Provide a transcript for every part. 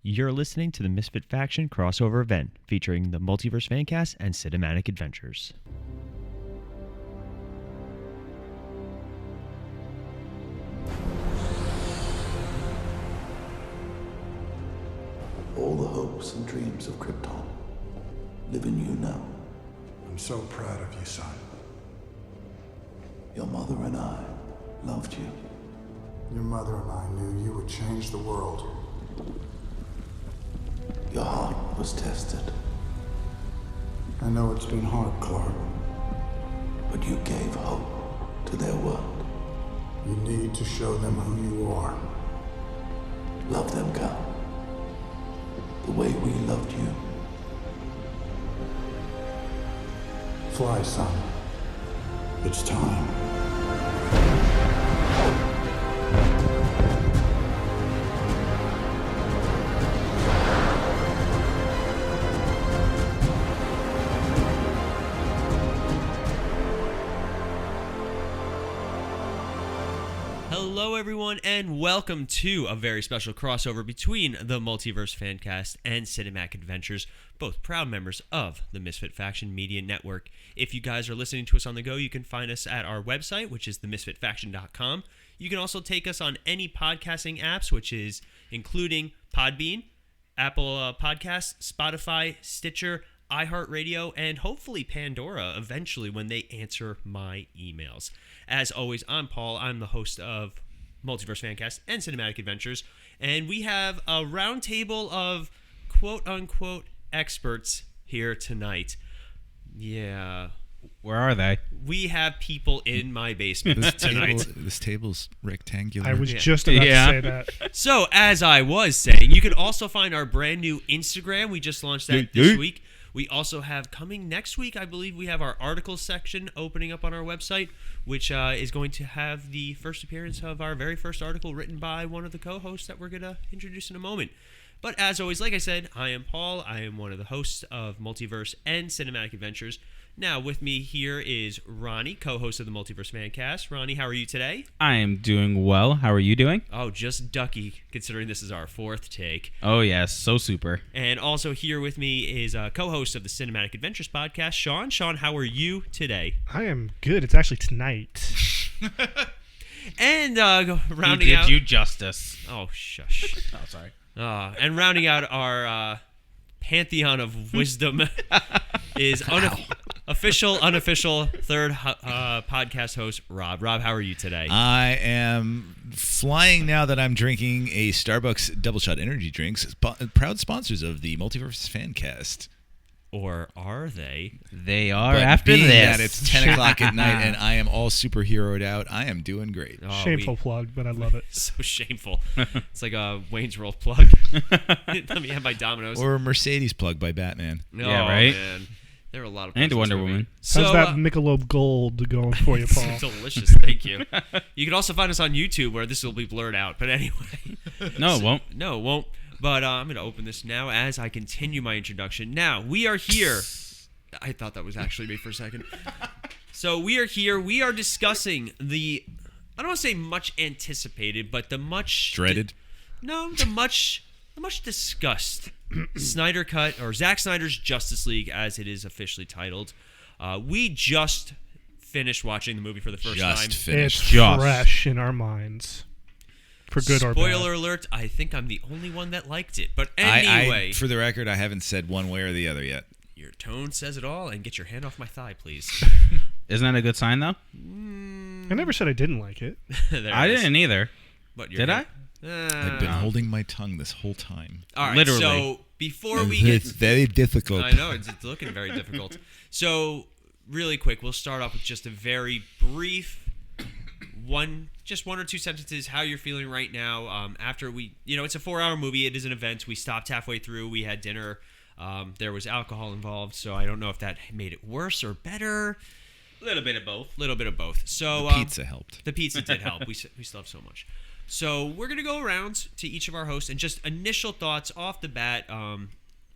You're listening to the Misfit Faction crossover event featuring the Multiverse Fan Cast and Cinematic Adventures. All the hopes and dreams of Krypton live in you now. I'm so proud of you, son. Your mother and I loved you. Your mother and I knew you would change the world. Your heart was tested, I know it's been hard, Clark. but you gave hope to their world. You need to show them who you are. Love them, Cal. The way we loved you. Fly, son. It's time. Hello, everyone, and welcome to a very special crossover between the Multiverse Fan Cast and Cinematic Adventures, both proud members of the Misfit Faction Media Network. If you guys are listening to us on the go, you can find us at our website, which is themisfitfaction.com. You can also take us on any podcasting apps, which is including Podbean, Apple Podcasts, Spotify, Stitcher, iHeartRadio, and hopefully Pandora eventually when they answer my emails. As always, I'm Paul. I'm the host of Multiverse Fan Cast and Cinematic Adventures, and we have a roundtable of quote-unquote experts here tonight. Yeah. Where are they? We have people in my basement tonight. This table's rectangular. I was just about to say that. So, as I was saying, you can also find our brand new Instagram. We just launched that this week. We also have, coming next week, I believe we have our articles section opening up on our website, which is going to have the first appearance of our very first article written by one of the co-hosts that we're going to introduce in a moment. But as always, like I said, I am Paul. I am one of the hosts of Multiverse and Cinematic Adventures. Now, with me here is Ronnie, co-host of the Multiverse Fan Cast. Ronnie, how are you today? I am doing well. How are you doing? Oh, just ducky, considering this is our fourth take. Oh, yes. So super. And also here with me is co-host of the Cinematic Adventures podcast, Sean. Sean, how are you today? I am good. It's actually tonight. And rounding He did out... you justice. Oh, shush. Oh, sorry. And rounding out our pantheon of wisdom is unofficial third podcast host, Rob. Rob, how are you today? I am flying now that I'm drinking a Starbucks Double Shot energy drinks, proud sponsors of the Multiverse Fan Cast. Or are they? They are But after being this. that it's 10 o'clock at night and I am all superheroed out, I am doing great. Oh, Shameful plug, but I love it. So shameful. It's like a Wayne's World plug. Let me have my Dominoes. Or a Mercedes plug by Batman. No, Yeah, right? Man. There are a lot of And plugs in Wonder this movie. Woman. So, How's that Michelob Gold going for you, Paul? delicious, thank you. You can also find us on YouTube where this will be blurred out. But anyway. No, it won't. No, it won't. But I'm going to open this now as I continue my introduction. Now, we are here. I thought that was actually me for a second. So we are here. We are discussing the, I don't want to say much anticipated, but the much... Dreaded? the much discussed Snyder Cut, or Zack Snyder's Justice League, as it is officially titled. We just finished watching the movie for the first time. It's Finished. Just. fresh in our minds. For good or bad. Spoiler alert, I think I'm the only one that liked it. But anyway... For the record, I haven't said one way or the other yet. Your tone says it all, and get your hand off my thigh, please. Isn't that a good sign, though? I never said I didn't like it. There I it is. didn't either. But Did I? I've been holding my tongue this whole time. All right, Literally. so before we get... It's very difficult. I know, it's looking very difficult. So, really quick, we'll start off with just a very brief one or two sentences, how you're feeling right now. After we... it's a 4-hour movie. It is an event. We stopped halfway through. We had dinner. There was alcohol involved, so I don't know if that made it worse or better. A little bit of both. So The pizza helped. The pizza did help. We still have so much. So we're gonna go around to each of our hosts and just initial thoughts off the bat. And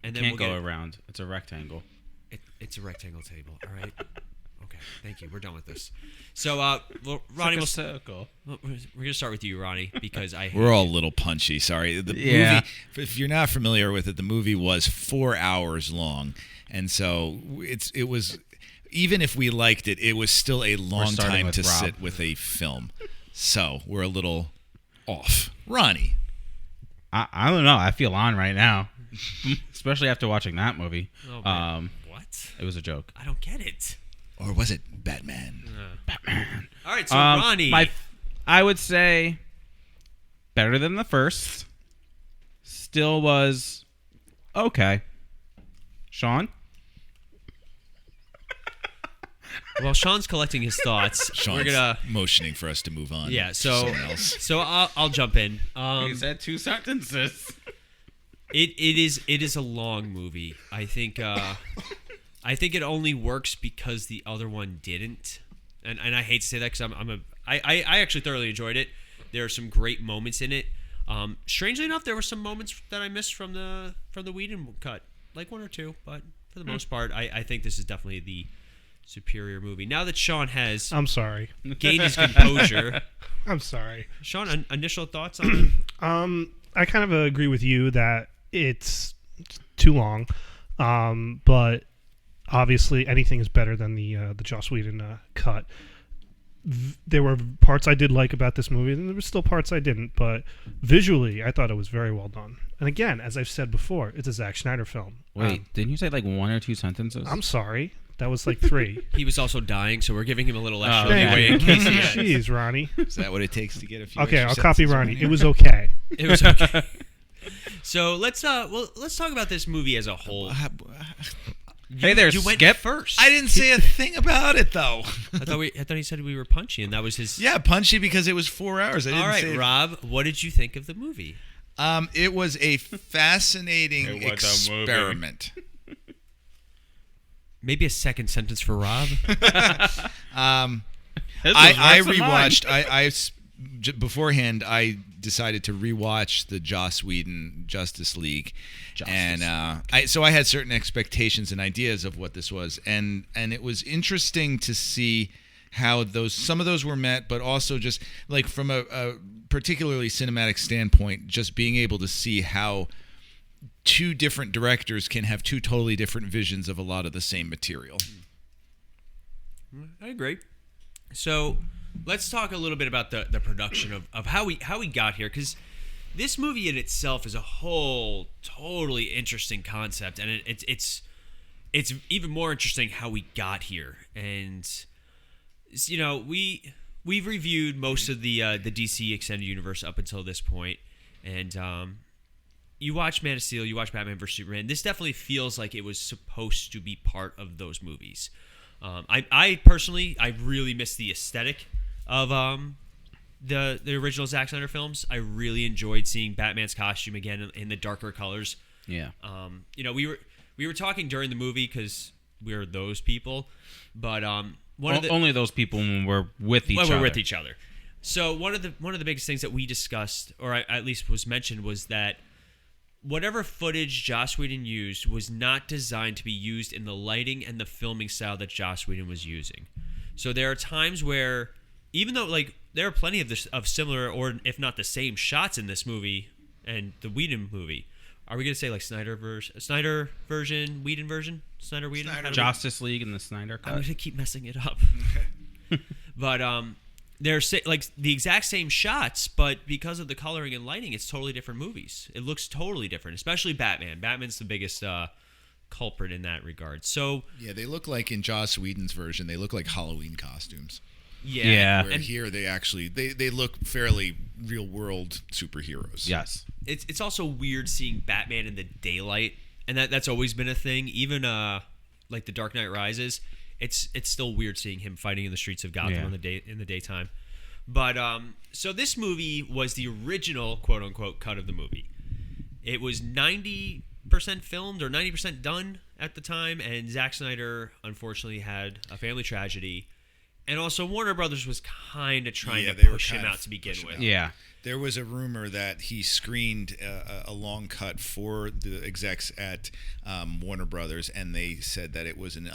then Can't we'll go around. It's a rectangle. It's a rectangle table. All right. Okay. Thank you. We're done with this. So, Ronnie, we're gonna start with you, Ronnie, because we're all a little punchy. Sorry, the movie. If you're not familiar with it, the movie was 4 hours long, and so it was. Even if we liked it, it was still a long time to sit with a film. So we're a little off. Ronnie. I don't know. I feel on right now, especially after watching that movie. Oh, man. What? It was a joke. I don't get it. Or was it Batman? Batman. All right, so Ronnie. I would say better than the first. Still was okay. Sean? Well, Sean's collecting his thoughts. Sean's motioning for us to move on. Yeah, so I'll jump in. He said 2 sentences. It is a long movie. I think it only works because the other one didn't, and I hate to say that because I actually thoroughly enjoyed it. There are some great moments in it. Strangely enough, there were some moments that I missed from the Whedon cut, like 1 or 2, but for the most part, I think this is definitely the superior movie. Now that Sean has gained his composure. I'm sorry. Sean, initial thoughts on it? I kind of agree with you that it's too long, but obviously anything is better than the Joss Whedon cut. There were parts I did like about this movie, and there were still parts I didn't, but visually I thought it was very well done. And again, as I've said before, it's a Zack Snyder film. Wait, didn't you say like 1 or 2 sentences? I'm sorry. That was like 3. He was also dying, so we're giving him a little extra Thank leeway you. in case he Jeez, Ronnie. Is that what it takes to get a few? Okay, extra I'll copy sentences Ronnie. in here? It was okay. It was okay. So let's talk about this movie as a whole. Hey there, you went Skip. first. I didn't say a thing about it though. I thought he said we were punchy, and that was his. Yeah, punchy because it was 4 hours. I didn't All right, say Rob, what did you think of the movie? It was a fascinating experiment. Maybe a second sentence for Rob. I rewatched. Beforehand, I decided to rewatch the Joss Whedon Justice League, and I had certain expectations and ideas of what this was, and it was interesting to see how some of those were met, but also just like from a particularly cinematic standpoint, just being able to see how 2 different directors can have 2 totally different visions of a lot of the same material. I agree. So let's talk a little bit about the production of how we got here, because this movie in itself is a whole totally interesting concept, and it's even more interesting how we got here. And we've reviewed most of the DC extended universe up until this point, and you watch Man of Steel, you watch Batman vs Superman. This definitely feels like it was supposed to be part of those movies. I personally really miss the aesthetic of the original Zack Snyder films. I really enjoyed seeing Batman's costume again in the darker colors. Yeah. We were talking during the movie because we're those people, but only those people when we're with each other. We're with each other. So one of the biggest things that we discussed, or at least was mentioned, was that whatever footage Joss Whedon used was not designed to be used in the lighting and the filming style that Joss Whedon was using. So there are times where, even though there are plenty of similar, or if not the same, shots in this movie and the Whedon movie. Are we gonna say like Snyder version, Whedon version, Snyder Whedon? Justice League and the Snyder Cut. I'm gonna keep messing it up. But they're like the exact same shots, but because of the coloring and lighting, it's totally different movies. It looks totally different, especially Batman. Batman's the biggest culprit in that regard. So yeah, they look like in Joss Whedon's version, they look like Halloween costumes. Yeah. Where here they actually they look fairly real world superheroes. Yes. It's also weird seeing Batman in the daylight, and that's always been a thing. Even like The Dark Knight Rises, it's still weird seeing him fighting in the streets of Gotham in the daytime. But so this movie was the original quote unquote cut of the movie. It was 90% filmed or 90% done at the time, and Zack Snyder unfortunately had a family tragedy And also, Warner Brothers was kind of trying to they were push him kind of out to begin pushing with. out. Yeah. There was a rumor that he screened a long cut for the execs at Warner Brothers, and they said that it was an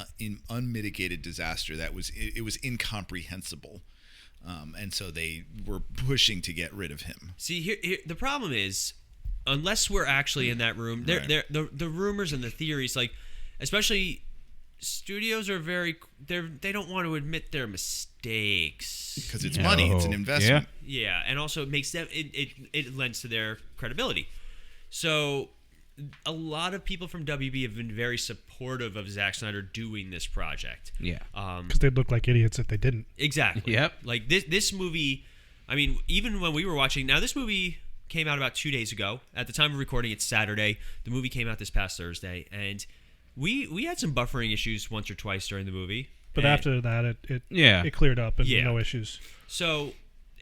unmitigated disaster. That it was incomprehensible, and so they were pushing to get rid of him. See, here the problem is, unless we're actually in that room, the rumors and the theories, like, especially studios are they don't want to admit their mistakes Because it's money, it's an investment. Yeah, and also it makes them it lends to their credibility. So a lot of people from WB have been very supportive of Zack Snyder doing this project. Yeah. Because they'd look like idiots if they didn't. Exactly. Yep. Like this movie, I mean, even when we were watching, now this movie came out about 2 days ago. At the time of recording, it's Saturday. The movie came out this past Thursday, and we had some buffering issues once or twice during the movie. But and after that, it cleared up and no issues. So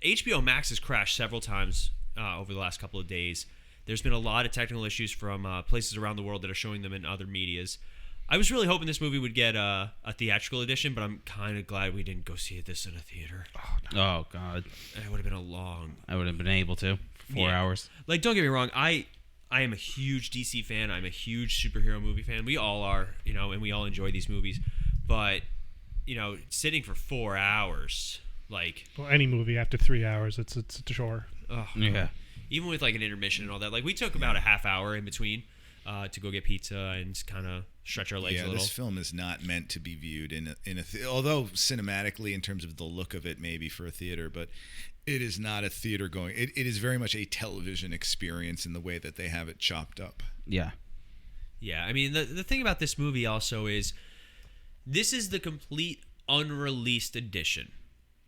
HBO Max has crashed several times over the last couple of days. There's been a lot of technical issues from places around the world that are showing them in other medias. I was really hoping this movie would get a theatrical edition, but I'm kind of glad we didn't go see this in a theater. Oh, God. It would have been a long... I would have been able to for 4 hours. Like, don't get me wrong, I am a huge DC fan. I'm a huge superhero movie fan. We all are, and we all enjoy these movies. But, sitting for 4 hours, like... Well, any movie after 3 hours, it's a chore. Yeah. Even with, like, an intermission and all that. Like, we took about a half hour in between to go get pizza and kind of stretch our legs a little. This film is not meant to be viewed in a although cinematically, in terms of the look of it, maybe for a theater, but it is not a theater going. It is very much a television experience in the way that they have it chopped up. Yeah. Yeah, I mean, the thing about this movie also is this is the complete unreleased edition.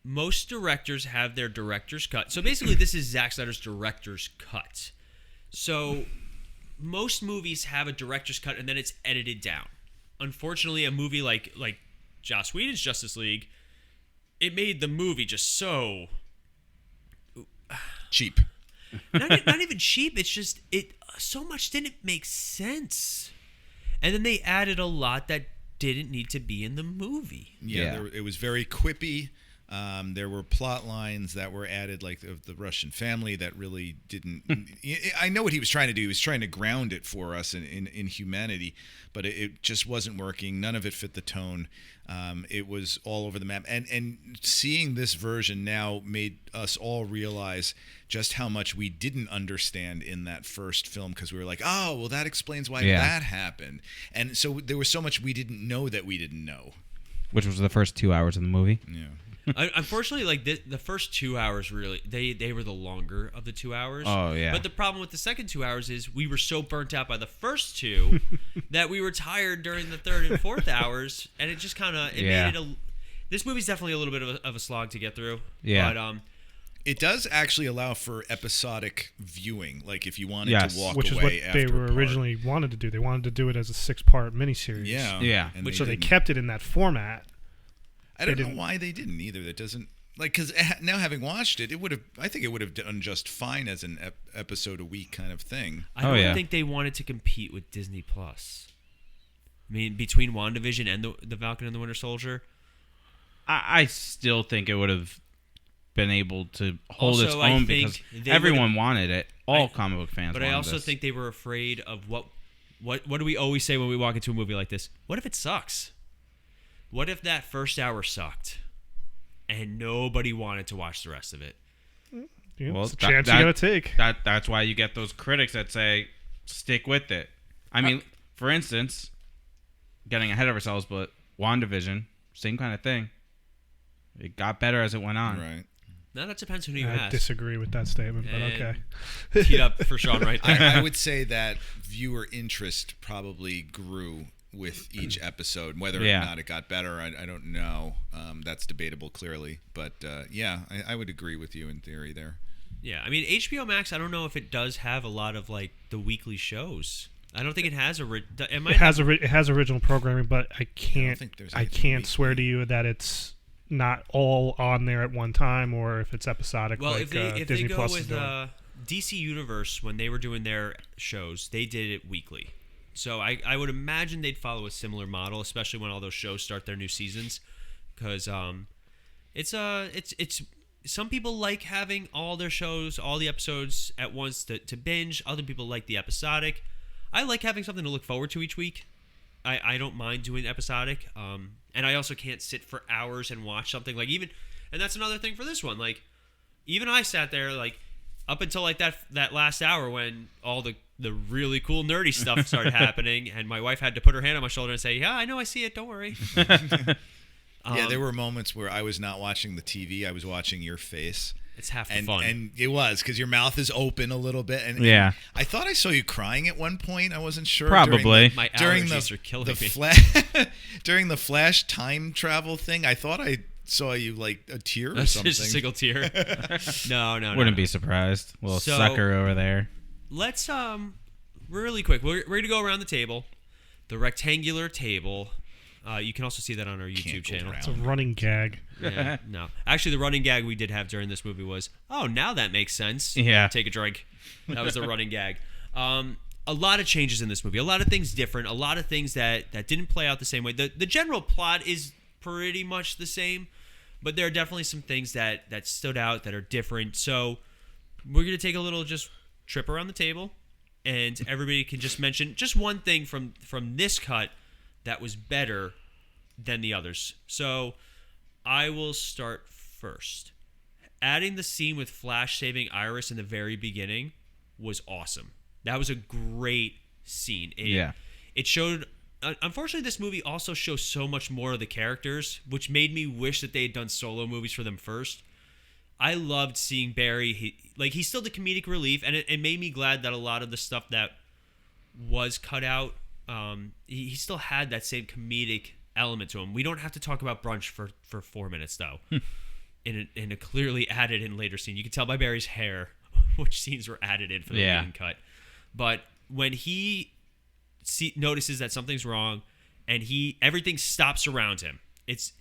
Most directors have their director's cut. So basically, this is Zack Snyder's director's cut. So most movies have a director's cut and then it's edited down. Unfortunately, a movie like Joss Whedon's Justice League, it made the movie just so Cheap. not even cheap. It's just so much didn't make sense, and then they added a lot that didn't need to be in the movie. Yeah. It was very quippy. There were plot lines that were added, like the Russian family, that really didn't. I know what he was trying to do. He was trying to ground it for us in humanity, but it just wasn't working. None of it fit the tone. It was all over the map. And seeing this version now made us all realize just how much we didn't understand in that first film, because we were like, oh, well, that explains why that happened. And so there was so much we didn't know that we didn't know. Which was the first 2 hours of the movie. Yeah. Unfortunately, like the first 2 hours, really, they were the longer of the 2 hours. Oh, yeah. But the problem with the second 2 hours is we were so burnt out by the first two that we were tired during the third and fourth hours, and it just kind of made it this movie's definitely a little bit of a slog to get through. Yeah. But it does actually allow for episodic viewing, like if you wanted to walk which is away what after they were a part. originally wanted to do. They wanted to do it as a 6-part miniseries. Yeah. And So they kept it in that format. I don't know why they didn't either. That doesn't, like, because now having watched it, I think it would have done just fine as an episode a week kind of thing. I don't think they wanted to compete with Disney Plus. I mean, between WandaVision and the Falcon and the Winter Soldier, I still think it would have been able to hold Also, its I own think because they everyone wanted it. All comic book fans but wanted I also this. think they were afraid of what do we always say when we walk into a movie like this? What if it sucks? What if that first hour sucked and nobody wanted to watch the rest of it? Well, it's a chance you gotta take. That's why you get those critics that say, stick with it. I mean, for instance, getting ahead of ourselves, but WandaVision, same kind of thing. It got better as it went on. Right. Now that depends on who you I ask. disagree with that statement, but And okay. Teed up for Sean right there. I would say that viewer interest probably grew with each episode. Whether or not it got better, I don't know. That's debatable, clearly. But I would agree with you in theory there. Yeah, I mean, HBO Max, I don't know if it does have a lot of, like, the weekly shows. I don't think it has It has original programming, but I can't swear to weekly. you that it's not all on there at one time, or if it's episodic. Well, like, if Disney they go Plus with is doing. DC Universe, when they were doing their shows, they did it weekly. So I would imagine they'd follow a similar model, especially when all those shows start their new seasons, because it's some people like having all their shows, all the episodes at once to binge. Other people like the episodic. I like having something to look forward to each week. I don't mind doing episodic. And I also can't sit for hours and watch something and that's another thing for this one. Like, even I sat there like up until like that last hour when all the really cool nerdy stuff started happening, and my wife had to put her hand on my shoulder and say, "Yeah, I know, I see it. Don't worry." Yeah, there were moments where I was not watching the TV. I was watching your face. It's half the fun. And it was, because your mouth is open a little bit. And I thought I saw you crying at one point. I wasn't sure. Probably. My allergies are killing me. During the Flash time travel thing, I thought I saw you like a tear or something. Just a single tear. No. Wouldn't be surprised. Little sucker over there. Let's really quick. We're gonna go around the table, the rectangular table. You can also see that on our YouTube channel. It's a running gag. Yeah, no. Actually, the running gag we did have during this movie was, "Oh, now that makes sense." Yeah. Take a drink. That was the running gag. A lot of changes in this movie. A lot of things different. A lot of things that didn't play out the same way. The general plot is pretty much the same, but there are definitely some things that stood out that are different. So we're going to take a little just trip around the table, and everybody can just mention just one thing from this cut that was better than the others. So I will start first. Adding the scene with Flash saving Iris in the very beginning was awesome. That was a great scene. It showed... Unfortunately, this movie also shows so much more of the characters, which made me wish that they had done solo movies for them first. I loved seeing Barry. He's still the comedic relief, and it made me glad that a lot of the stuff that was cut out, he still had that same comedic element to him. We don't have to talk about brunch for 4 minutes, though. in a clearly added in later scene. You can tell by Barry's hair which scenes were added in for the Whedon cut. But when he notices that something's wrong, and everything stops around him. It's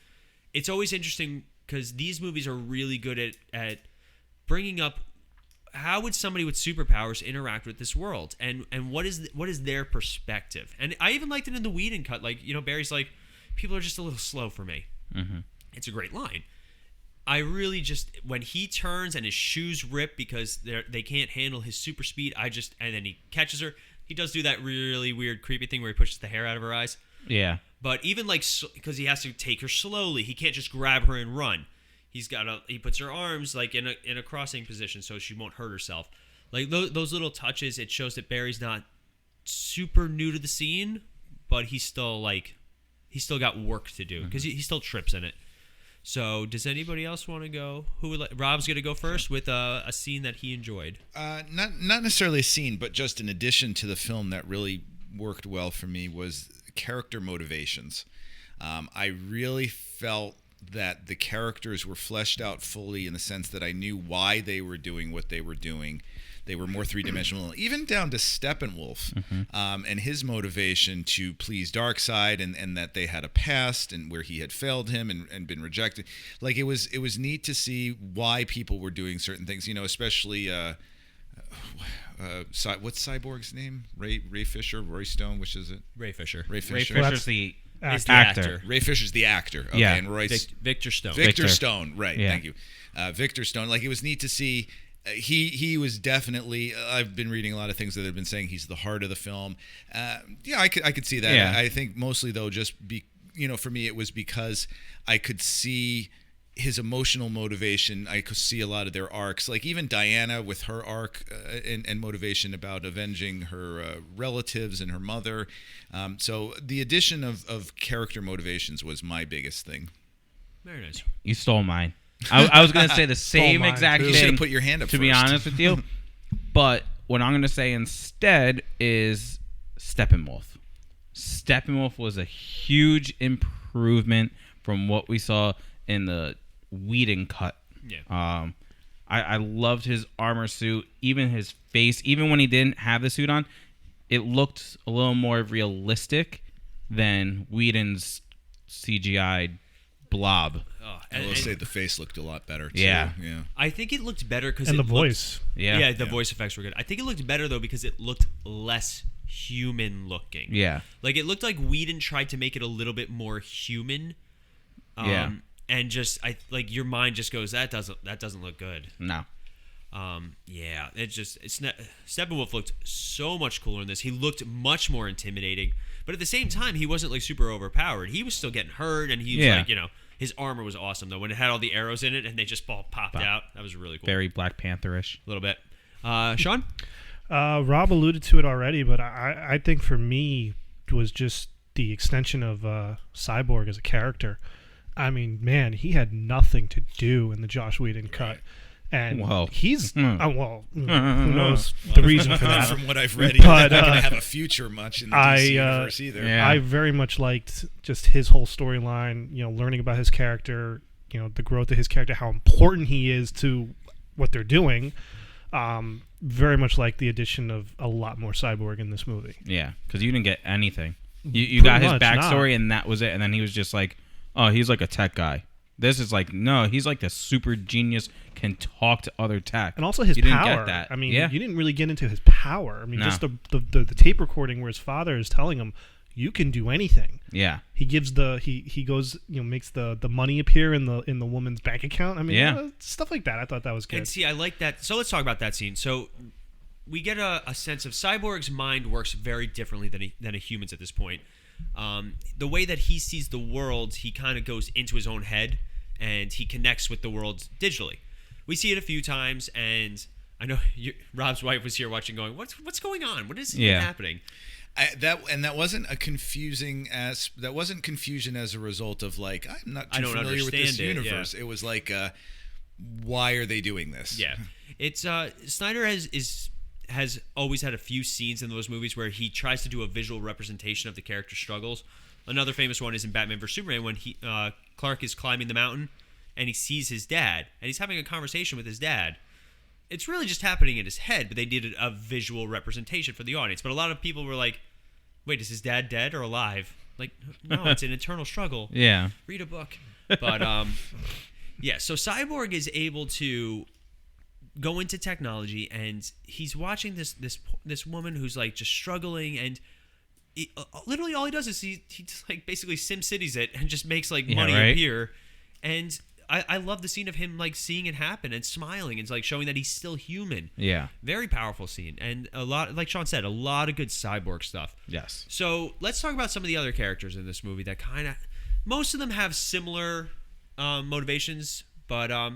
always interesting because these movies are really good at bringing up how would somebody with superpowers interact with this world, and what is their perspective. And I even liked it in the Whedon cut. Barry's like, people are just a little slow for me. Mm-hmm. It's a great line. I really just, when he turns and his shoes rip because they can't handle his super speed, and then he catches her. He does do that really weird, creepy thing where he pushes the hair out of her eyes. Yeah. But even because he has to take her slowly, he can't just grab her and run. He puts her arms in a crossing position so she won't hurt herself. Like those little touches, it shows that Barry's not super new to the scene, but he's still got work to do because he still trips in it. So, does anybody else want to go? Rob's going to go first with a scene that he enjoyed. Not necessarily a scene, but just an addition to the film that really worked well for me was character motivations. I really felt that the characters were fleshed out fully in the sense that I knew why they were doing what they were doing. They were more three-dimensional, even down to Steppenwolf and his motivation to please Darkseid, and that they had a past and where he had failed him and been rejected. Like it was neat to see why people were doing certain things. Especially what's Cyborg's name? Ray Fisher, Roy Stone, which is it? Ray Fisher. Ray Fisher's the actor. Ray Fisher's the actor. Okay, yeah. And Roy's Victor Stone. Victor Stone. Right. Yeah. Thank you. Victor Stone. Like it was neat to see. He was definitely. I've been reading a lot of things that have been saying he's the heart of the film. I could see that. Yeah. I think mostly though, just for me, it was because I could see his emotional motivation. I could see a lot of their arcs, like even Diana with her arc and motivation about avenging her relatives and her mother. So the addition of character motivations was my biggest thing. Very nice. You stole mine. I was going to say the same exact thing. You should have put your hand up to first. be honest with you. But what I'm going to say instead is Steppenwolf. Steppenwolf was a huge improvement from what we saw in the Whedon cut. Yeah. I loved his armor suit, even his face. Even when he didn't have the suit on, it looked a little more realistic than Whedon's CGI blob. I will say the face looked a lot better, too. Yeah. I think it looked better because the voice. Yeah, the voice effects were good. I think it looked better, though, because it looked less human looking. Yeah. Like, it looked like Whedon tried to make it a little bit more human. and just your mind just goes, that doesn't look good. No. Yeah, Steppenwolf looked so much cooler in this. He looked much more intimidating, but at the same time, he wasn't like super overpowered. He was still getting hurt, and he was like, his armor was awesome though. When it had all the arrows in it and they just all popped out, that was really cool. Very Black Panther-ish. A little bit. Sean? Rob alluded to it already, but I think for me it was just the extension of Cyborg as a character. I mean, man, he had nothing to do in the Joss Whedon cut. And he's who knows the reason for that. From what I've read, he's not going to have a future much in the DC universe either. Yeah. I very much liked just his whole storyline. Learning about his character. The growth of his character, how important he is to what they're doing. Very much like the addition of a lot more Cyborg in this movie. Yeah, because you didn't get anything. You got his backstory, and that was it. And then he was just like, oh, he's like a tech guy. This is like, no, he's like the super genius, can talk to other tech. And also his you power. Didn't get that. I mean, yeah. you didn't really get into his power. I mean, just the tape recording where his father is telling him, you can do anything. Yeah. He gives he goes, makes the money appear in the woman's bank account. I mean, stuff like that. I thought that was good. And see, I like that. So let's talk about that scene. So we get a sense of Cyborg's mind works very differently than a human's at this point. The way that he sees the world, he kind of goes into his own head and he connects with the world digitally. We see it a few times, and I know Rob's wife was here watching, going, "What's going on? What is even happening?" That wasn't confusion as a result of like, I'm not too familiar with this universe. It was like, why are they doing this? Yeah, it's Snyder has always had a few scenes in those movies where he tries to do a visual representation of the character's struggles. Another famous one is in Batman vs Superman when Clark is climbing the mountain and he sees his dad and he's having a conversation with his dad. It's really just happening in his head, but they did a visual representation for the audience. But a lot of people were like, wait, is his dad dead or alive? Like, no, it's an internal struggle. Yeah. Read a book. But, so Cyborg is able to go into technology, and he's watching this woman who's, like, just struggling, and literally all he does is he just, like, basically SimCities it and just makes, like, money appear. And I love the scene of him like seeing it happen and smiling and like showing that he's still human. Yeah. Very powerful scene. And a lot, like Sean said, a lot of good Cyborg stuff. Yes. So let's talk about some of the other characters in this movie that kind of, most of them have similar motivations, but I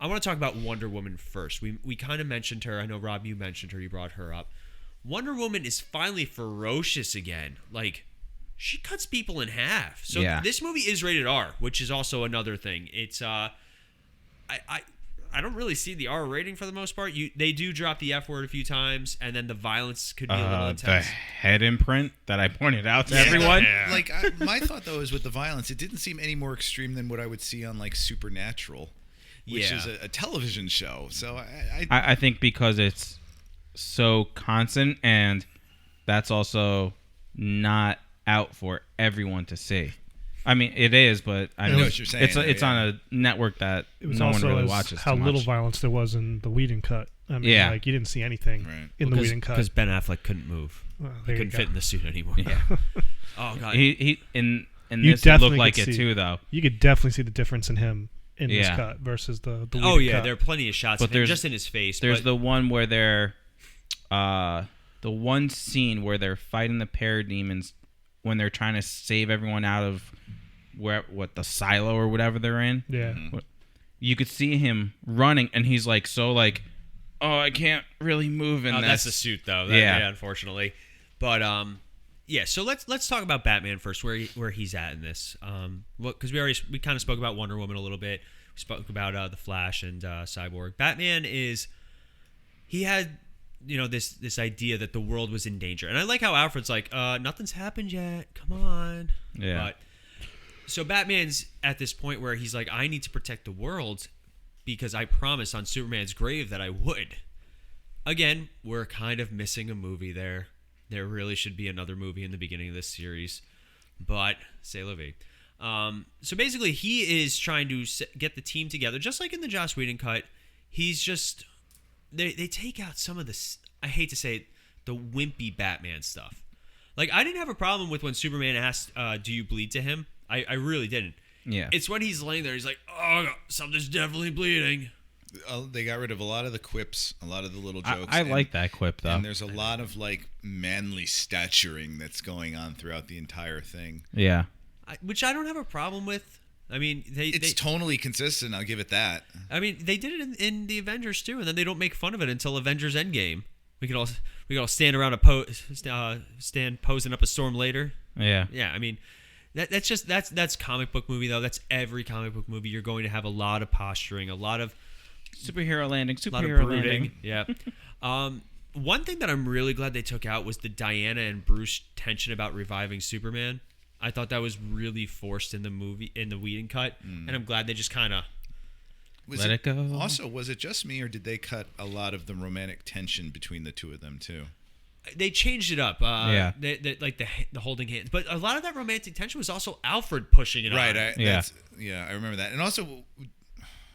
want to talk about Wonder Woman first. We kind of mentioned her. I know, Rob, you mentioned her. You brought her up. Wonder Woman is finally ferocious again. Like, she cuts people in half. So this movie is rated R, which is also another thing. It's I don't really see the R rating for the most part. They do drop the F word a few times, and then the violence could be a little intense. The head imprint that I pointed out to everyone. Yeah. Like my thought though is with the violence, it didn't seem any more extreme than what I would see on like Supernatural, which is a television show. So I think because it's so constant, and that's also not out for everyone to see. I mean, it is, but I know what you're saying. It's on a network that no one really watches. How little violence there was in the Whedon cut. I mean, like you didn't see anything in the Whedon cut because Ben Affleck couldn't move. He couldn't fit in the suit anymore. Yeah. Oh god. He in this it looked like it too, though. You could definitely see the difference in him in this cut versus the Whedon cut. There are plenty of shots of him just in his face. There's the one where they're the one scene where they're fighting the parademons when they're trying to save everyone out of the silo or whatever they're in. Yeah. You could see him running, and he's like, oh, I can't really move in this. That's the suit, though. Yeah, unfortunately. But so let's talk about Batman first, where he's at in this. Because we kind of spoke about Wonder Woman a little bit. We spoke about the Flash and Cyborg. Batman he had this idea that the world was in danger. And I like how Alfred's like, nothing's happened yet. Come on. Yeah. So Batman's at this point where he's like, I need to protect the world because I promised on Superman's grave that I would. Again, we're kind of missing a movie there. There really should be another movie in the beginning of this series. But, c'est la vie. So basically, he is trying to get the team together. Just like in the Joss Whedon cut, he's just... They take out some of this, I hate to say it, the wimpy Batman stuff. Like, I didn't have a problem with when Superman asked, do you bleed to him? I really didn't. Yeah. It's when he's laying there, he's like, oh, something's definitely bleeding. They got rid of a lot of the quips, a lot of the little jokes. I like that quip, though. And there's a lot of like manly staturing that's going on throughout the entire thing. Yeah. Which I don't have a problem with. I mean, It's tonally consistent. I'll give it that. I mean, they did it in the Avengers too, and then they don't make fun of it until Avengers Endgame. We could all stand around stand posing up a storm later. Yeah. Yeah, I mean, that's comic book movie though. That's every comic book movie. You're going to have a lot of posturing, a lot of Superhero landing. a lot of brooding. Yeah. One thing that I'm really glad they took out was the Diana and Bruce tension about reviving Superman. I thought that was really forced in the movie, in the Whedon cut, and I'm glad they just kind of Let it go. Also, was it just me, or did they cut a lot of the romantic tension between the two of them too? They changed it up. Yeah. Like the holding hands, but a lot of that romantic tension was also Alfred pushing it on. Right. Yeah. I remember that. And also,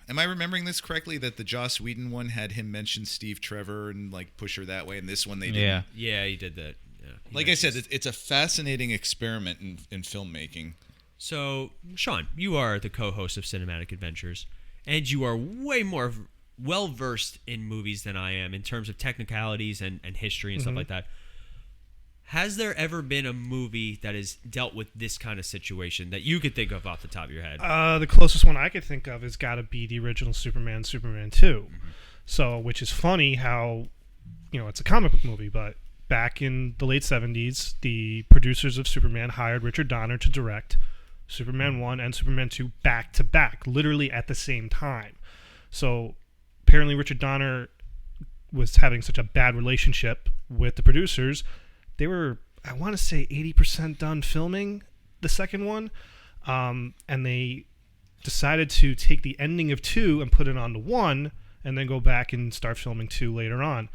am I remembering this correctly? That the Joss Whedon one had him mention Steve Trevor and like push her that way, and this one they didn't. Yeah. Yeah, he did that. Yeah. Like I said, it's a fascinating experiment in filmmaking. So, Sean, you are the co-host of Cinematic Adventures, and you are way more well-versed in movies than I am in terms of technicalities and history and stuff like that. Has there ever been a movie that has dealt with this kind of situation that you could think of off the top of your head? The closest one I could think of has got to be the original Superman 2. So, which is funny how, it's a comic book movie, but back in the late 70s, the producers of Superman hired Richard Donner to direct Superman 1 and Superman 2 back to back, literally at the same time. So apparently Richard Donner was having such a bad relationship with the producers. They were, I want to say, 80% done filming the second one, and they decided to take the ending of 2 and put it onto 1 and then go back and start filming 2 later on.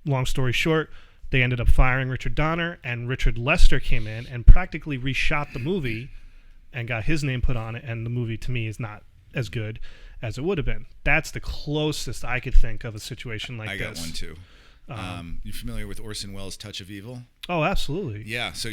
Long story short, they ended up firing Richard Donner, and Richard Lester came in and practically reshot the movie and got his name put on it, and the movie, to me, is not as good as it would have been. That's the closest I could think of a situation like this. I got one, too. You familiar with Orson Welles' Touch of Evil? Oh, absolutely. Yeah, so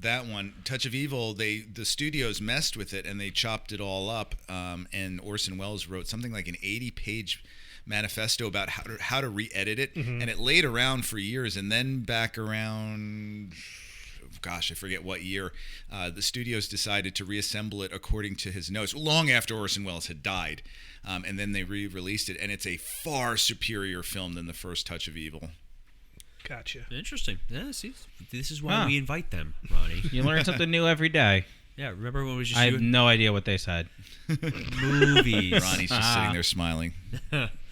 that one, Touch of Evil, the studios messed with it, and they chopped it all up, and Orson Welles wrote something like an 80-page manifesto about how to re-edit it, and it laid around for years, and then back around, I forget what year, the studios decided to reassemble it according to his notes, long after Orson Welles had died, and then they re-released it, and it's a far superior film than the first Touch of Evil. Gotcha. Interesting. Yeah, see, this is why we invite them, Ronnie. You learn something new every day. Yeah, remember when it was just I you have no idea what they said. movies. Ronnie's just sitting there smiling.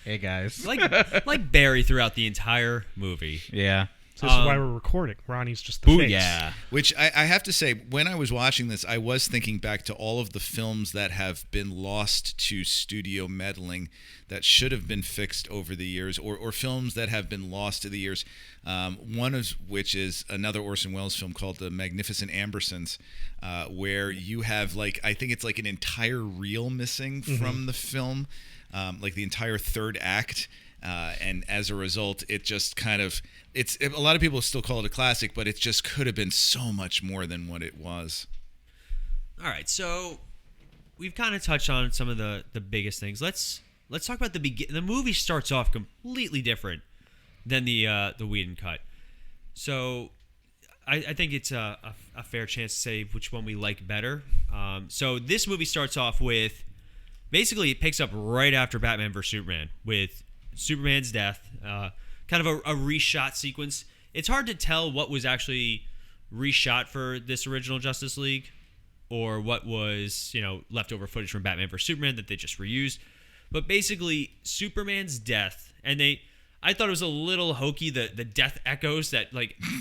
Hey, guys. like Barry throughout the entire movie. Yeah. So this is why we're recording. Ronnie's just the face. Yeah. Which I have to say, when I was watching this, I was thinking back to all of the films that have been lost to studio meddling that should have been fixed over the years, or films that have been lost to the years. One of which is another Orson Welles film called The Magnificent Ambersons, where you have, I think it's like an entire reel missing from the film, like the entire third act. And as a result, it just kind of, a lot of people still call it a classic, but it just could have been so much more than what it was. All right, so we've kind of touched on some of the biggest things. Let's talk about the beginning. The movie starts off completely different than the Whedon cut. So I think it's a fair chance to say which one we like better. So this movie starts off with, basically it picks up right after Batman vs. Superman with Superman's death, kind of a reshot sequence. It's hard to tell what was actually reshot for this original Justice League or what was, leftover footage from Batman vs. Superman that they just reused. But basically, Superman's death, and I thought it was a little hokey, the death echoes that,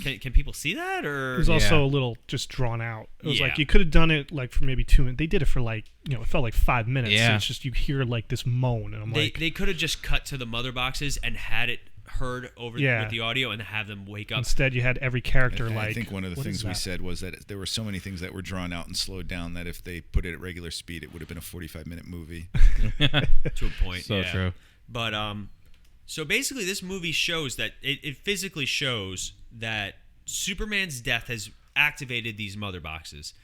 can people see that? Or it was also a little just drawn out. It was Yeah. you could have done it for maybe 2 minutes. They did it for it felt like 5 minutes. Yeah. So it's just you hear this moan, and I'm they could have just cut to the mother boxes and had it heard over with the audio and have them wake up. Instead you had every character I think one of the what things is we that? said was that there were so many things that were drawn out and slowed down that if they put it at regular speed, it would have been a 45-minute movie. To a point. So yeah. true. But so basically this movie shows that it physically shows that Superman's death has activated these mother boxes.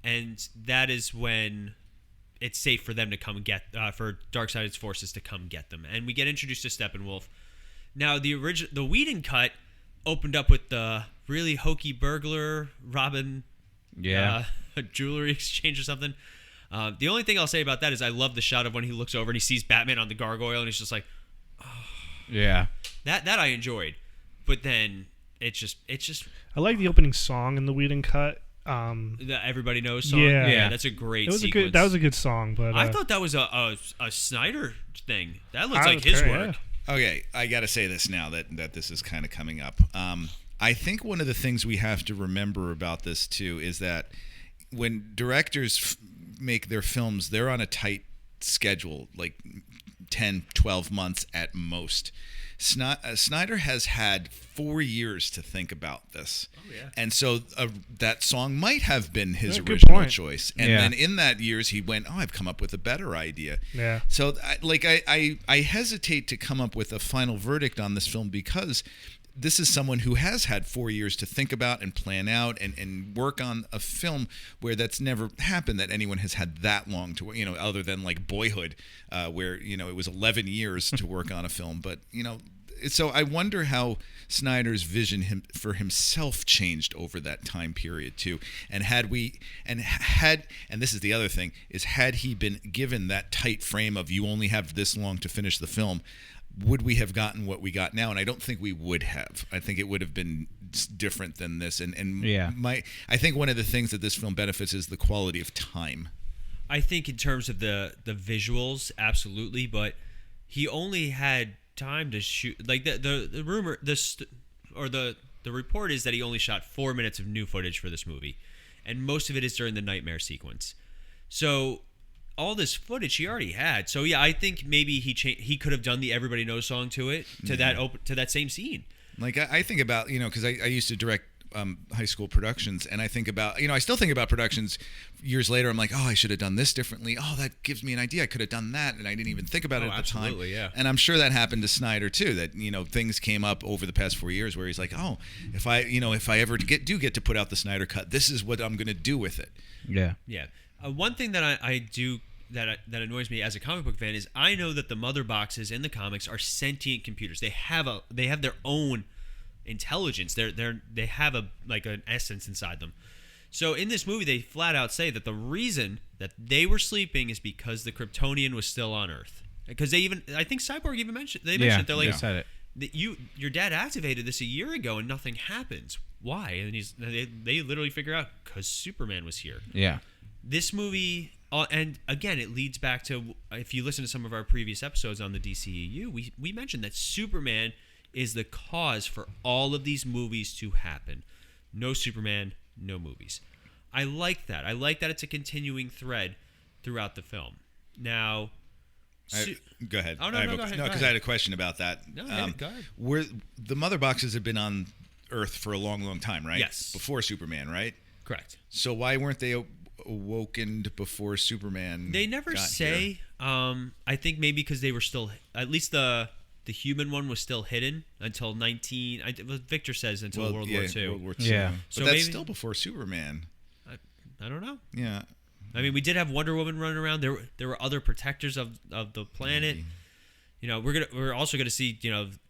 and that is when it's safe for them to come get for Darkseid's forces to come get them. And we get introduced to Steppenwolf. Now the Whedon cut opened up with the really hokey burglar Robin, a jewelry exchange or something. The only thing I'll say about that is I love the shot of when he looks over and he sees Batman on the gargoyle and he's just like, Yeah. that I enjoyed, but then it's just I like the opening song in the Whedon cut. the Everybody Knows song. Yeah. That's a great. It was sequence. that was a good song, but I thought that was a Snyder thing. That looks I like was his great, work. yeah. Okay, I got to say this now that this is kind of coming up. I think one of the things we have to remember about this too is that when directors make their films, they're on a tight schedule, like 10, 12 months at most. Snyder has had 4 years to think about this. Oh, yeah. And so that song might have been his Yeah, good original point. choice. And Yeah. then in that years, he went, I've come up with a better idea. Yeah. So I hesitate to come up with a final verdict on this film because this is someone who has had 4 years to think about and plan out and work on a film where that's never happened, that anyone has had that long to, other than like Boyhood, where, it was 11 years to work on a film. But, so I wonder how Snyder's vision for himself changed over that time period too. And and this is the other thing, is had he been given that tight frame of you only have this long to finish the film, would we have gotten what we got now? And I don't think we would have. I think it would have been different than this. And Yeah. I think one of the things that this film benefits is the quality of time. I think in terms of the visuals, absolutely, but he only had time to shoot. Like the rumor, the report is that he only shot 4 minutes of new footage for this movie, and most of it is during the Knightmare sequence. So all this footage he already had. So yeah, I think maybe he could have done the Everybody Knows song to it to that same scene. Like I think about, because I used to direct high school productions, and I think about, I still think about productions years later. I'm like, I should have done this differently. That gives me an idea. I could have done that, and I didn't even think about it at the time. Absolutely, yeah. And I'm sure that happened to Snyder too. That things came up over the past 4 years where he's like, if I ever get to put out the Snyder Cut, this is what I'm going to do with it. Yeah. Yeah. One thing that I do that annoys me as a comic book fan is I know that the mother boxes in the comics are sentient computers. They have their own intelligence. They have an essence inside them. So in this movie, they flat out say that the reason that they were sleeping is because the Kryptonian was still on Earth. Because I think Cyborg even mentioned they're like, they said it. that your dad activated this a year ago and nothing happens. Why? And they literally figure out because Superman was here. Yeah. This movie, and again, it leads back to, if you listen to some of our previous episodes on the DCEU, we mentioned that Superman is the cause for all of these movies to happen. No Superman, no movies. I like that. I like that it's a continuing thread throughout the film. Now, Go ahead. Oh, no, go ahead. No, because I had a question about that. No, go ahead. The mother boxes have been on Earth for a long, long time, right? Yes. Before Superman, right? Correct. So why weren't they awakened before Superman? They never got say. here? I think maybe because they were still, at least the human one was still hidden until Victor says until World War II. World War II. Yeah. But So that's maybe- still before Superman. I don't know. Yeah. I mean, we did have Wonder Woman running around. There were other protectors of the planet. We're also gonna see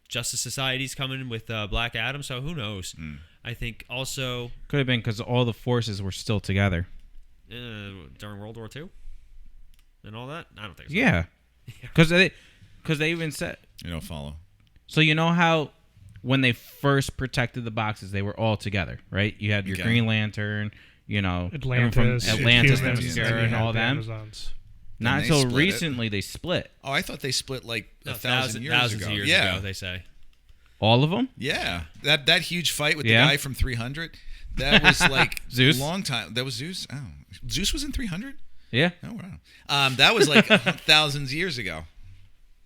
Justice Society's coming with Black Adam. So who knows? I think also Could have been because all the forces were still together. during World War II and all that. I don't think so. Yeah. Because they even said. You don't follow. So you know how when they first protected the boxes, they were all together, right? You had your Okay. Green Lantern, everyone Atlantis, from humans, Atlantis, and Themyscira, then you and had all the them. Amazons. Not Then they until split it. recently they split. Oh, I thought they split like No, 1,000 years thousands ago. of years yeah. ago, they say. All of them? Yeah. That huge fight with Yeah. the guy from 300, that was like Zeus? a long time. That was Zeus. Oh, Zeus was in 300? Yeah. Oh, wow. That was like thousands of years ago.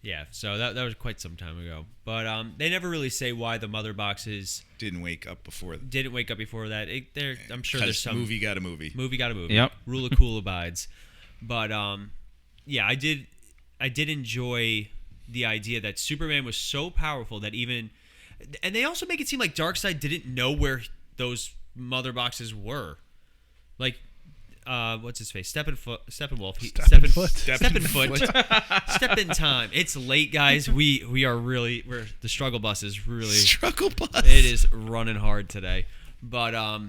Yeah, so that was quite some time ago. But they never really say why the mother boxes Didn't wake up before. didn't wake up before that. I'm sure there's 'Cause some movie got a movie. movie got a movie. Yep. Rule of cool abides. But yeah, I did enjoy the idea that Superman was so powerful that and they also make it seem like Darkseid didn't know where those mother boxes were. Like what's his face? Steppenwolf. Steppenfoot. Steppenfoot. Step in time. It's late, guys. We're the struggle bus is really Struggle bus. It is running hard today. But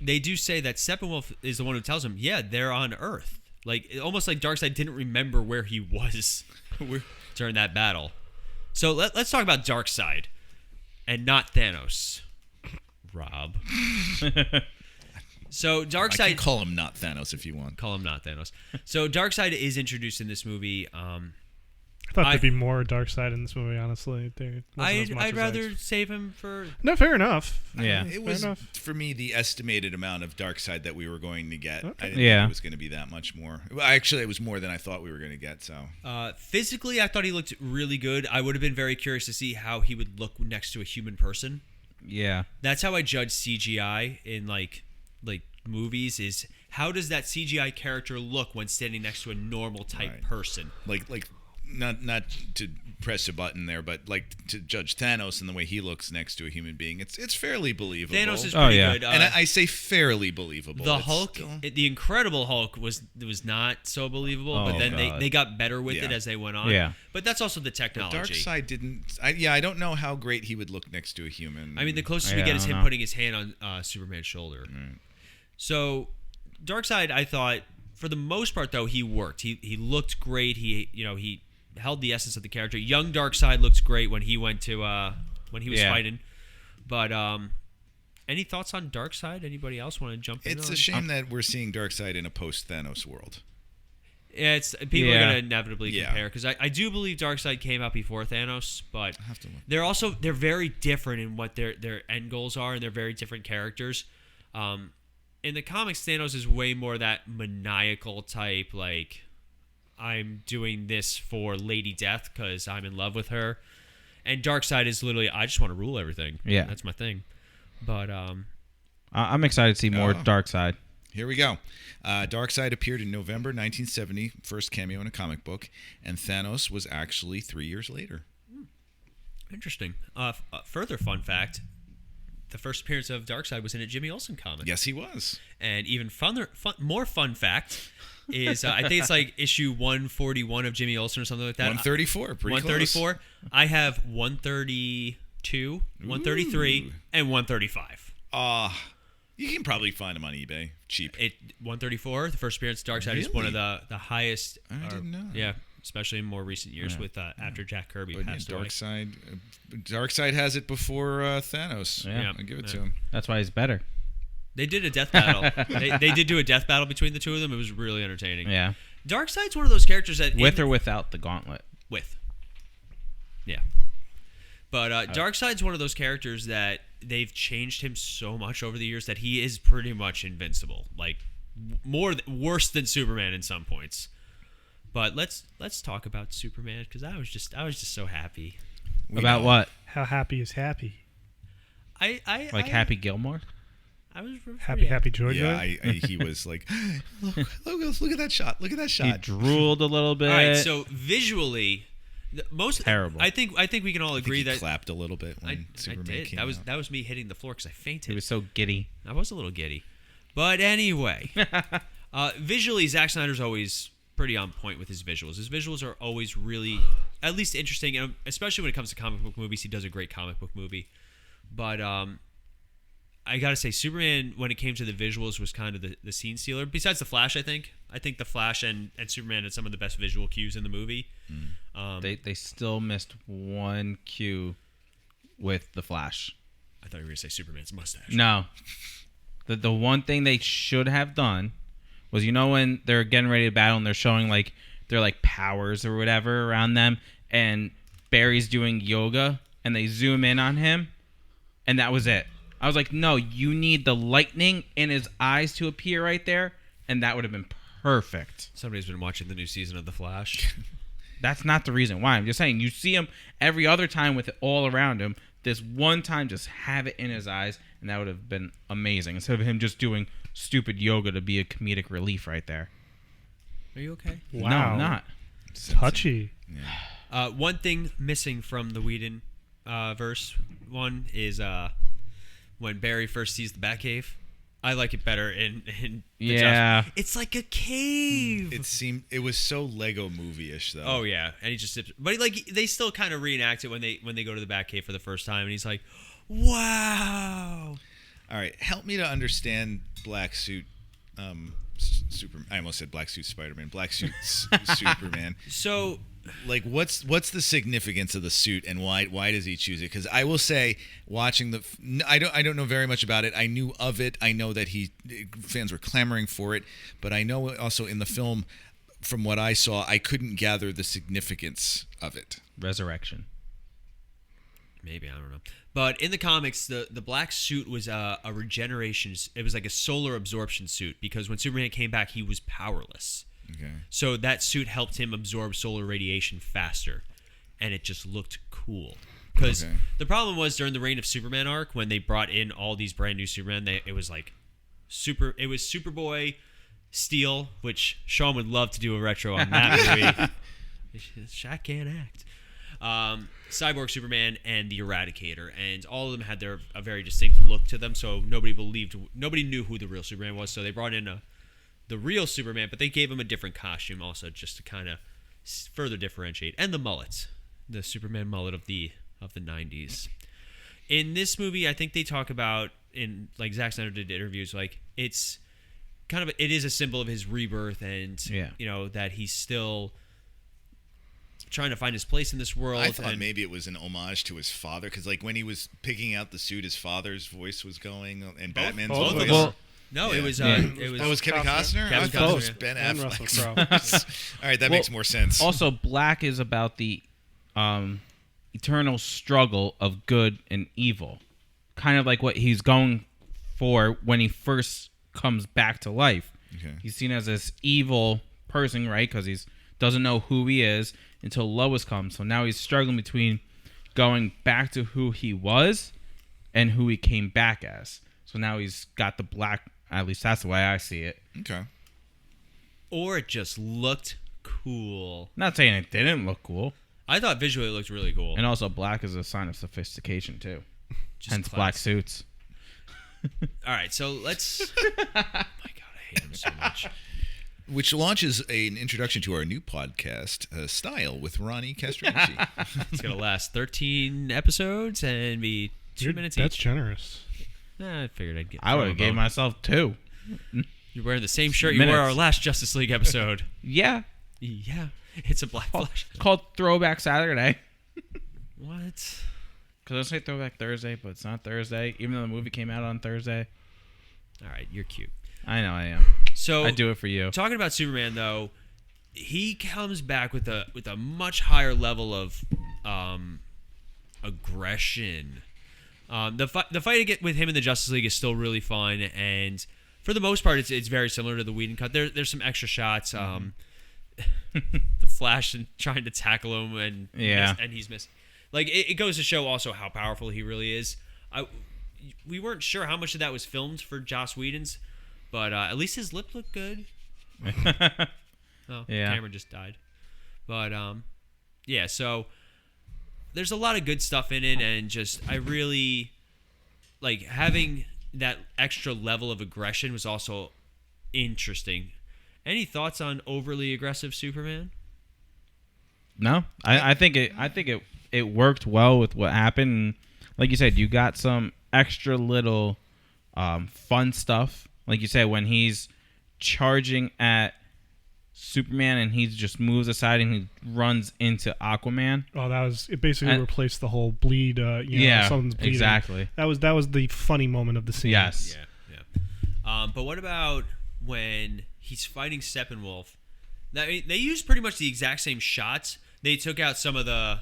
they do say that Steppenwolf is the one who tells him, yeah, they're on Earth. Like almost like Darkseid didn't remember where he was during that battle. So let's talk about Darkseid and not Thanos. Rob. So Darkseid. I can call him not Thanos if you want. Call him not Thanos. So Darkseid is introduced in this movie. I thought there'd be more Darkseid in this movie. Honestly, I'd rather save him for. No, fair enough. Yeah, it was for me the estimated amount of Darkseid that we were going to get. Okay. I didn't think it was going to be that much more. Well, actually, it was more than I thought we were going to get. So physically, I thought he looked really good. I would have been very curious to see how he would look next to a human person. Yeah, that's how I judge CGI in like movies. Is how does that CGI character look when standing next to a normal type person? Like not to press a button there, but like to judge Thanos and the way he looks next to a human being, it's fairly believable. Thanos is pretty good, and I say fairly believable. The Hulk, the Incredible Hulk was not so believable, but then they got better with it as they went on. Yeah, but that's also the technology. But Darkseid didn't. I don't know how great he would look next to a human. I mean, the closest we get is him putting his hand on Superman's shoulder. Right. So Darkseid, I thought for the most part though he worked. He looked great. He held the essence of the character. Young Darkseid looks great when he went to when he was fighting. But any thoughts on Darkseid? Anybody else want to jump in? It's a shame that we're seeing Darkseid in a post-Thanos world. Yeah, people are going to inevitably compare because I do believe Darkseid came out before Thanos, but they're very different in what their end goals are, and they're very different characters. In the comics, Thanos is way more that maniacal type, like, I'm doing this for Lady Death because I'm in love with her. And Darkseid is literally, I just want to rule everything. Yeah. That's my thing. But I'm excited to see more Darkseid. Here we go. Darkseid appeared in November 1970, first cameo in a comic book, and Thanos was actually 3 years later. Interesting. Further fun fact, the first appearance of Darkseid was in a Jimmy Olsen comic. Yes, he was. And even more fun fact is I think it's like issue 141 of Jimmy Olsen or something like that. 134, pretty 134. close. I have 132, 133, and 135. You can probably find them on eBay, cheap. 134, the first appearance of Darkseid is one of the highest. I didn't know. Yeah, especially in more recent years with after Jack Kirby passed away. Darkseid has it before Thanos. Yeah. I'll give it to him. That's why he's better. They did a death battle. they did do a death battle between the two of them. It was really entertaining. Yeah. Darkseid's one of those characters that with or without the gauntlet. With. Yeah. But Darkseid's one of those characters that they've changed him so much over the years that he is pretty much invincible. Like worse than Superman in some points. But let's talk about Superman because I was just so happy. About what? How happy is happy? Happy Gilmore? I was happy Georgia. Yeah, he was like, look at that shot. Look at that shot. He drooled a little bit. All right, so visually, terrible. I think we can all agree that clapped a little bit when Superman came out. That was me hitting the floor because I fainted. He was so giddy. I was a little giddy, but anyway, visually, Zack Snyder's always pretty on point with his visuals. His visuals are always really, at least interesting, and especially when it comes to comic book movies. He does a great comic book movie, but I gotta say, Superman, when it came to the visuals, was kind of the scene stealer. Besides the Flash, I think the Flash and Superman had some of the best visual cues in the movie. They still missed one cue with the Flash. I thought you were gonna say Superman's mustache. No, the one thing they should have done was, when they're getting ready to battle and they're showing like their like powers or whatever around them, and Barry's doing yoga and they zoom in on him, and that was it. I was like, no, you need the lightning in his eyes to appear right there, and that would have been perfect. Somebody's been watching the new season of The Flash. That's not the reason why. I'm just saying, you see him every other time with it all around him. This one time, just have it in his eyes, and that would have been amazing. Instead of him just doing stupid yoga to be a comedic relief right there. Are you okay? Wow. No, I'm not. Touchy. Yeah. One thing missing from the Whedon verse is when Barry first sees the Batcave. I like it better in the Yeah. It's like a cave. It was so Lego movie-ish though. Oh yeah, and he just sips. But like they still kind of reenact it when they go to the Batcave for the first time, and he's like, "Wow." All right, help me to understand Black Suit Superman. I almost said Black Suit Spider-Man. Black Suit Superman. So, like, what's the significance of the suit, and why does he choose it? Because I will say, watching I don't know very much about it. I knew of it. I know that fans were clamoring for it, but I know also in the film, from what I saw, I couldn't gather the significance of it. Resurrection. Maybe, I don't know. But in the comics, the black suit was a regeneration. It was like a solar absorption suit because when Superman came back, he was powerless. Okay. So that suit helped him absorb solar radiation faster, and it just looked cool. Because the problem was during the Reign of Superman arc, when they brought in all these brand new Superman, it was like Superboy, Steel, which Sean would love to do a retro on that movie. Shaq can't act. Cyborg Superman and the Eradicator, and all of them had a very distinct look to them, so nobody knew who the real Superman was, so they brought in the real Superman, but they gave him a different costume also just to kind of further differentiate. And the mullets, the Superman mullet of the 90s. In this movie, I think they talk about, like Zack Snyder did interviews, like it is a symbol of his rebirth, and that he's still trying to find his place in this world. I thought maybe it was an homage to his father, because like when he was picking out the suit, his father's voice was going, and Batman's voice. Well, no, it was Kevin Costner. I thought it was Ben Affleck. All right, that makes more sense. Also, Black is about the eternal struggle of good and evil, kind of like what he's going for when he first comes back to life. Okay. He's seen as this evil person, right? Because he doesn't know who he is until Lois comes. So now he's struggling between going back to who he was and who he came back as. So now he's got the black. At least that's the way I see it. Okay. Or it just looked cool. Not saying it didn't look cool. I thought visually it looked really cool. And also, black is a sign of sophistication too. Hence class. Black suits. All right, so let's. Oh my God, I hate him so much. Which launches an introduction to our new podcast, Style, with Ronnie Castrucci. It's gonna last 13 episodes and be 2 minutes That's each. generous. I figured I'd get. I would have gave myself 2. You're wearing the same shirt you wore our last Justice League episode. Yeah. Yeah, it's a black flash. It's called Throwback Saturday. What? Because I say Throwback Thursday, but it's not Thursday, even though the movie came out on Thursday. All right, you're cute. I know I am. So I do it for you. Talking about Superman, though, he comes back with a much higher level of aggression. The fight with him in the Justice League is still really fun, and for the most part, it's very similar to the Whedon cut. There's some extra shots. The Flash and trying to tackle him and he's missed. Like it goes to show also how powerful he really is. We weren't sure how much of that was filmed for Joss Whedon's, but at least his lip looked good. Cameron just died. But yeah, so there's a lot of good stuff in it, and just I really like having that extra level of aggression was also interesting. Any thoughts on overly aggressive Superman? No, I think it worked well with what happened. And like you said, you got some extra little fun stuff. Like you said, when he's charging at Superman and he just moves aside and he runs into Aquaman. Oh, it basically replaced the whole bleed. Something's bleeding. Exactly. That was the funny moment of the scene. Yes. Yeah. But what about when he's fighting Steppenwolf? They used pretty much the exact same shots. They took out some of the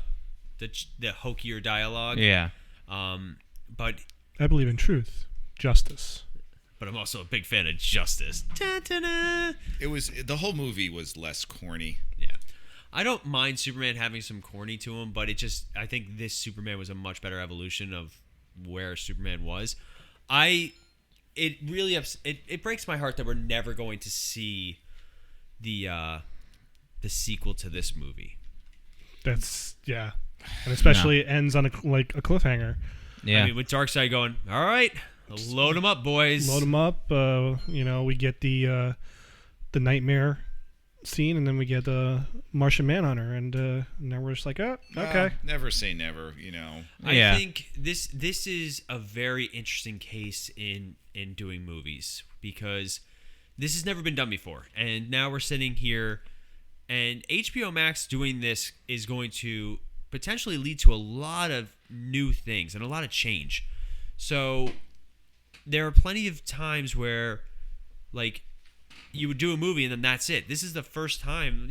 hokier dialogue. Yeah. But I believe in truth, justice. But I'm also a big fan of Justice. Da-da-da. The whole movie was less corny. Yeah. I don't mind Superman having some corny to him, but I think this Superman was a much better evolution of where Superman was. It really it breaks my heart that we're never going to see the sequel to this movie. That's and especially it ends on a cliffhanger. Yeah. I mean, with Darkseid going, all right, Load them up, boys. Load them up. We get the Knightmare scene, and then we get the Martian Manhunter, and now we're just like, oh, okay. Never say never, I think this is a very interesting case in doing movies, because this has never been done before, and now we're sitting here, and HBO Max doing this is going to potentially lead to a lot of new things and a lot of change. So there are plenty of times where, like, you would do a movie and then that's it. This is the first time,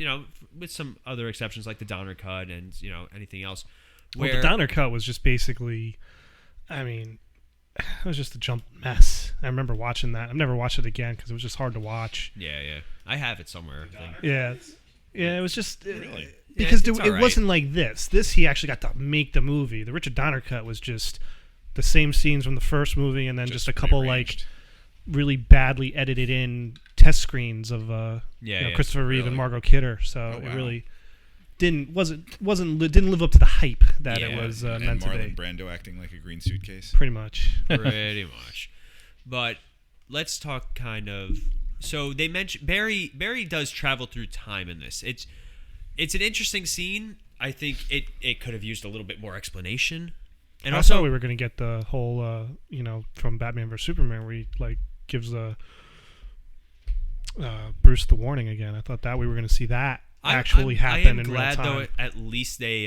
with some other exceptions like the Donner Cut and, anything else. Well, the Donner Cut was just basically, it was just a jump mess. I remember watching that. I've never watched it again because it was just hard to watch. Yeah. I have it somewhere, I think. Yeah. Yeah, it was just... Really? Because it wasn't like this. This, he actually got to make the movie. The Richard Donner Cut was just the same scenes from the first movie and then just a couple, rearranged. really badly edited in test screens of Christopher Reeve and Margot Kidder. So it really didn't live up to the hype that it was meant to be. Marlon Brando acting like a green suitcase. Pretty much. Pretty much. But let's talk kind of... So they mentioned... Barry does travel through time in this. It's an interesting scene. I think it could have used a little bit more explanation. And I also, thought we were going to get the whole, from Batman vs. Superman, where he, gives Bruce the warning again. I thought that we were going to see that actually happen in real time. I am glad, though, at least they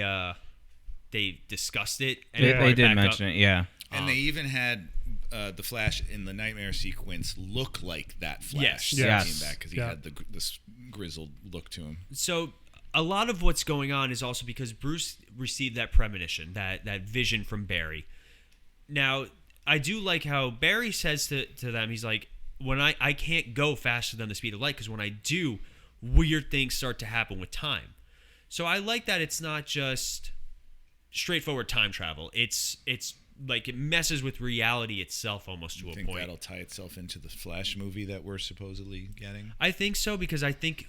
discussed it. And they did mention it, yeah. And they even had the Flash in the Knightmare sequence look like that Flash. Yes. Came back because he had this grizzled look to him. So a lot of what's going on is also because Bruce received that premonition, that vision from Barry. Now, I do like how Barry says to them, he's like, when I can't go faster than the speed of light, because when I do, weird things start to happen with time. So I like that it's not just straightforward time travel. It's like it messes with reality itself almost to a point. You think that'll tie itself into the Flash movie that we're supposedly getting? I think so, because I think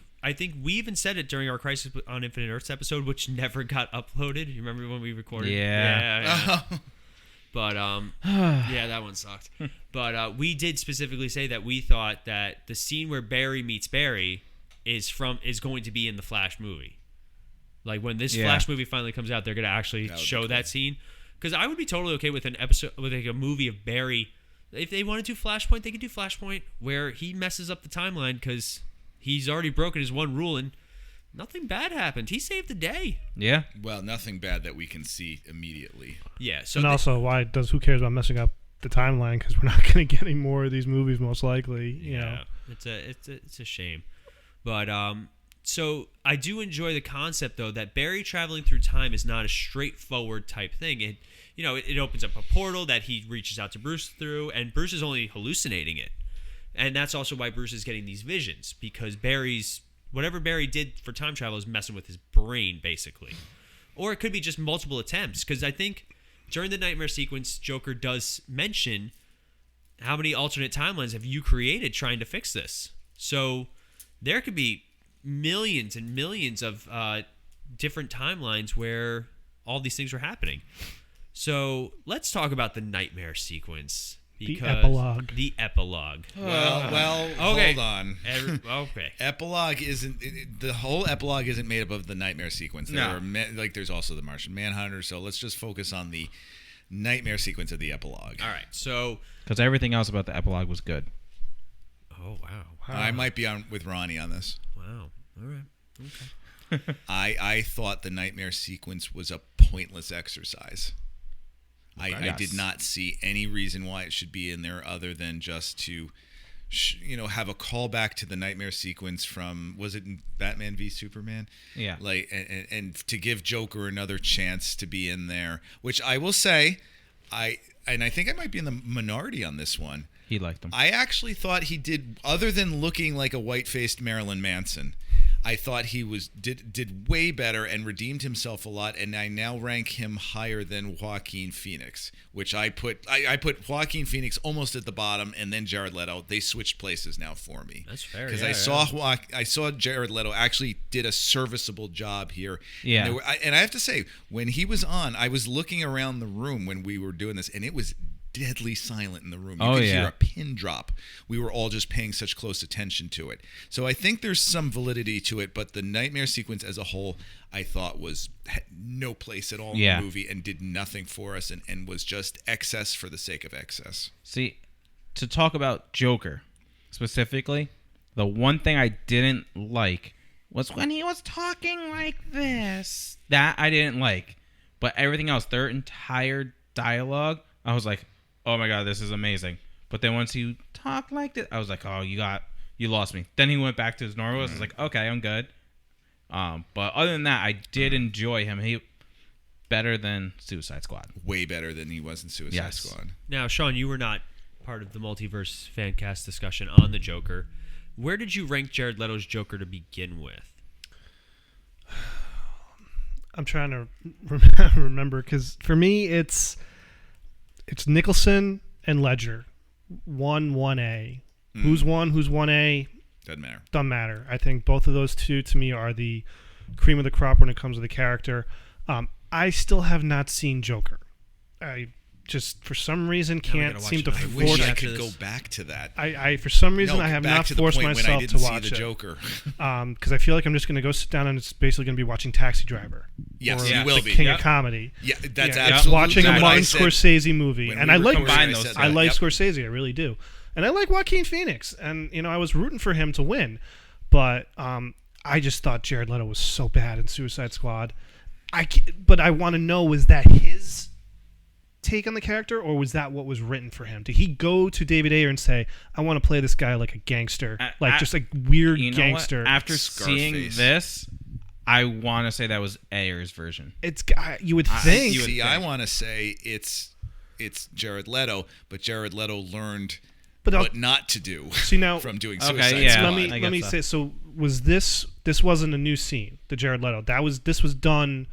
we even said it during our Crisis on Infinite Earths episode, which never got uploaded. You remember when we recorded? Yeah. But that one sucked. But we did specifically say that we thought that the scene where Barry meets Barry is going to be in the Flash movie. Like when this Flash movie finally comes out, they're going to actually show that scene. Because I would be totally okay with an episode, with like a movie of Barry. If they want to do Flashpoint, they can do Flashpoint where he messes up the timeline because he's already broken his one rule and nothing bad happened. He saved the day. Yeah. Well, nothing bad that we can see immediately. Yeah. So and also, who cares about messing up the timeline? Because we're not going to get any more of these movies, most likely. You know. It's a shame. But so I do enjoy the concept though that Barry traveling through time is not a straightforward type thing. It opens up a portal that he reaches out to Bruce through, and Bruce is only hallucinating it. And that's also why Bruce is getting these visions, because whatever Barry did for time travel is messing with his brain, basically. Or it could be just multiple attempts, because I think during the Knightmare sequence, Joker does mention how many alternate timelines have you created trying to fix this. So there could be millions and millions of different timelines where all these things are happening. So let's talk about the Knightmare sequence. The epilogue. The epilogue. Well, okay. Hold on. Okay. Epilogue isn't the whole epilogue isn't made up of the Knightmare sequence. There's also the Martian Manhunter. So let's just focus on the Knightmare sequence of the epilogue. All right. So because everything else about the epilogue was good. Oh wow. I might be on with Ronnie on this. Wow. All right. Okay. I thought the Knightmare sequence was a pointless exercise. I did not see any reason why it should be in there other than just to, have a callback to the Knightmare sequence from, was it in Batman v Superman? Yeah. Like, and to give Joker another chance to be in there, which I will say, I think I might be in the minority on this one. He liked him. I actually thought he did, other than looking like a white-faced Marilyn Manson, I thought he did way better and redeemed himself a lot, and I now rank him higher than Joaquin Phoenix, which I put Joaquin Phoenix almost at the bottom, and then Jared Leto. They switched places now for me. That's fair. Because I saw Jared Leto actually did a serviceable job here. Yeah. And I have to say, when he was on, I was looking around the room when we were doing this, and it was deadly silent in the room. You Oh, could yeah. hear a pin drop. We were all just paying such close attention to it. So I think there's some validity to it, but the Knightmare sequence as a whole, I thought had no place at all in Yeah. the movie and did nothing for us and was just excess for the sake of excess. See, to talk about Joker specifically, the one thing I didn't like was when he was talking like this. That I didn't like. But everything else, their entire dialogue, I was like, oh my God, this is amazing. But then once he talked like this, I was like, oh, you lost me. Then he went back to his normal. I was like, okay, I'm good. But other than that, I did enjoy him. He better than Suicide Squad. Way better than he was in Suicide Yes. Squad. Now, Sean, you were not part of the Multiverse Fan Cast discussion on the Joker. Where did you rank Jared Leto's Joker to begin with? I'm trying to remember because for me it's Nicholson and Ledger, 1A. Who's 1A? Doesn't matter. Doesn't matter. I think both of those two to me are the cream of the crop when it comes to the character. I still have not seen Joker. I just for some reason can't gotta watch seem to it. I I wish force. I after could this. go back to that. I for some reason I have back not to the forced point when I myself didn't to see watch the it. Joker. Because I feel like I'm just going to go sit down and it's basically going to be watching Taxi Driver. Yes, or you will the be. King Yep. of Comedy. Yeah, that's Yeah, absolutely watching a what I Martin said Scorsese movie, when and we I were like recording, those said two. I that. like Yep. Scorsese, I really do, and I like Joaquin Phoenix, and I was rooting for him to win, but I just thought Jared Leto was so bad in Suicide Squad. But I want to know, was that his take on the character, or was that what was written for him? Did he go to David Ayer and say, "I want to play this guy like a gangster, just like weird You know gangster"? what? After seeing Scarface. this, I want to say that was Ayer's version. It's you would think. you would See, I think. want to say it's Jared Leto, but Jared Leto learned But I'll- what not to do See, now- from doing Okay, Suicide yeah. Squad. let I me guess say. So was this wasn't a new scene, the Jared Leto? This was done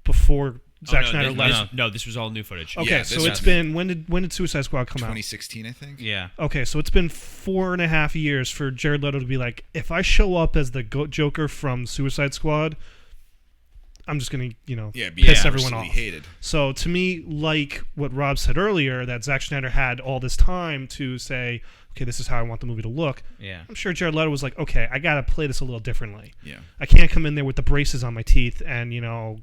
before Zack Snyder left. No, this was all new footage. Okay, Yeah, so this it's was- been when did Suicide Squad come out? 2016, I think. Yeah. Okay, so it's been 4.5 years for Jared Leto to be like, if I show up as the Joker from Suicide Squad, I'm just gonna Yeah, be piss everyone universally off. hated. So to me, like what Rob said earlier, that Zack Snyder had all this time to say, okay, this is how I want the movie to look. Yeah. I'm sure Jared Leto was like, okay, I gotta play this a little differently. Yeah. I can't come in there with the braces on my teeth and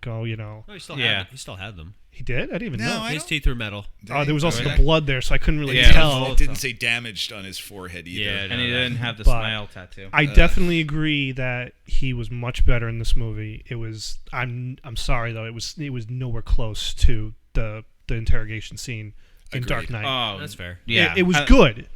go. No, he still Yeah. had them. He still had them. He did? I didn't even No, know. I His don't- teeth were metal. Oh, there was also Really? the blood there, so I couldn't really Yeah. tell. It didn't say damaged on his forehead either. Yeah, And he didn't have the But smile tattoo. I definitely agree that he was much better in this movie. It was. I'm sorry though. It was nowhere close to the interrogation scene in Agreed. Dark Knight. Oh, That's fair. Yeah. It was good,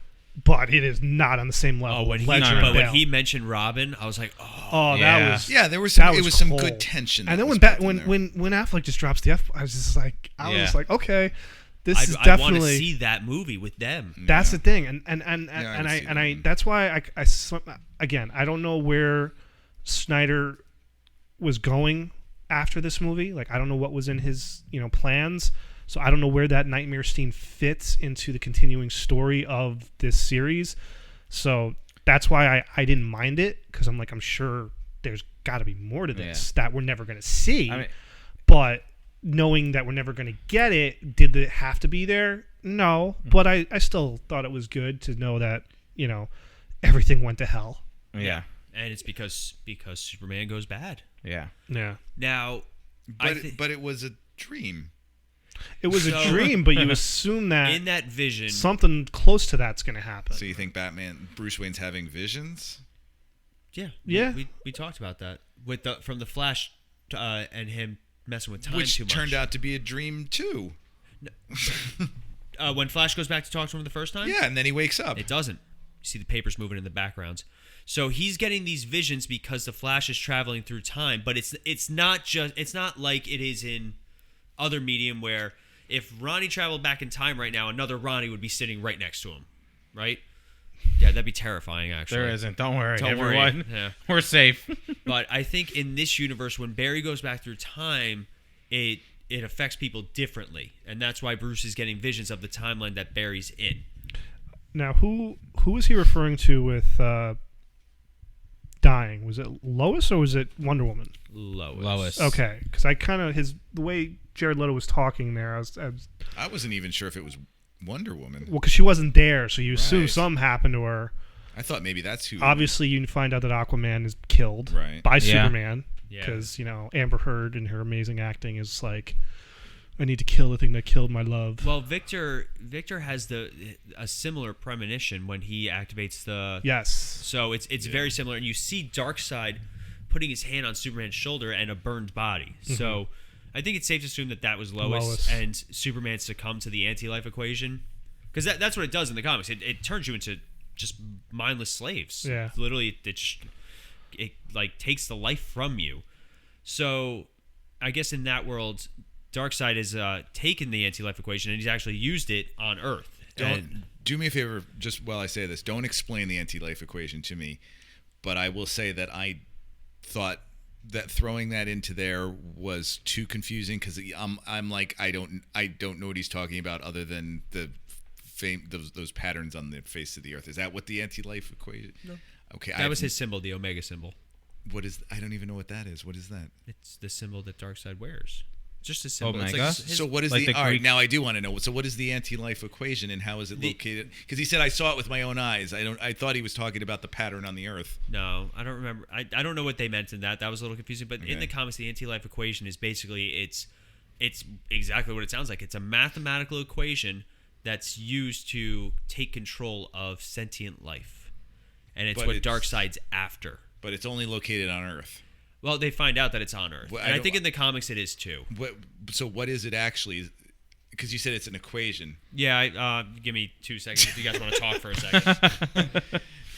but it is not on the same level. Oh, when with he, Ledger and but when Bale. he mentioned Robin, I was like, oh. Oh, Yeah. that was. Yeah, there was That some, it was was some cold. good tension. And that then was when built in there. when Affleck just drops the F, I was just like, okay, this is I want to definitely. see that movie with them. That's the thing, and I would see that I one. that's why again I don't know where Snyder was going after this movie. Like I don't know what was in his plans. So I don't know where that Knightmare scene fits into the continuing story of this series. So that's why I didn't mind it, because I'm sure there's got to be more to this that we're never going to see. I mean, But knowing that we're never going to get it, did it have to be there? No. But I still thought it was good to know that, everything went to hell. yeah. And it's because Superman goes bad. Yeah. Yeah. Now, But it was a dream. It was a So- dream, but you assume that in that vision, something close to that's going to happen. So you think Bruce Wayne's having visions? yeah, Yeah. we talked about that with from the Flash and him messing with time Which too much. turned out to be a dream too. when Flash goes back to talk to him the first time. Yeah, and then he wakes up. It doesn't. You see the papers moving in the backgrounds. So he's getting these visions because the Flash is traveling through time, but it's not like it is in other medium where if Ronnie traveled back in time right now, another Ronnie would be sitting right next to him, right? Yeah, that'd be terrifying actually. There isn't. Don't worry, Don't worry. everyone. Yeah. We're safe. But I think in this universe, when Barry goes back through time, it affects people differently, and that's why Bruce is getting visions of the timeline that Barry's in. Now, who was he referring to with dying? Was it Lois or was it Wonder Woman? Lois. Okay, because I kind of the way Jared Leto was talking there, I was I wasn't even sure if it was Wonder Woman. Well, because she wasn't there, so you assume Right. something happened to her. I thought maybe that's who. Obviously, you find out that Aquaman is killed Right. by Yeah. Superman. Yeah. Because, Amber Heard and her amazing acting is like, I need to kill the thing that killed my love. Well, Victor has a similar premonition when he activates the. Yes. So it's very similar, and you see Darkseid putting his hand on Superman's shoulder and a burned body. So I think it's safe to assume that was Lois. And Superman succumbed to the anti-life equation, because that's what it does in the comics. It turns you into just mindless slaves. Yeah. Literally, it like takes the life from you. So I guess in that world, Darkseid has taken the anti-life equation and he's actually used it on Earth. Do me a favor, just while I say this. Don't explain the anti-life equation to me, but I will say that I thought that throwing that into there was too confusing, because I'm like, I don't know what he's talking about other than the those patterns on the face of the Earth. Is that what the anti-life equation? No. Okay. That was his symbol, the Omega symbol. What is? I don't even know what that is. What is that? It's the symbol that Darkseid wears. Just a symbol. Omega? It's like So what is like the? the All right, Greek- now I do want to know. So what is the anti-life equation, and how is it located? Because he said I saw it with my own eyes. I thought he was talking about the pattern on the Earth. No, I don't remember. I don't know what they meant in that. That was a little confusing. But in the comics, the anti-life equation is basically it's exactly what it sounds like. It's a mathematical equation that's used to take control of sentient life, and it's But what it's- Darkseid's after. But it's only located on Earth. Well, they find out that it's on Earth, Well, and I think in the comics it is too. So what is it actually? Because you said it's an equation. Yeah, give me 2 seconds if you guys want to talk for a second.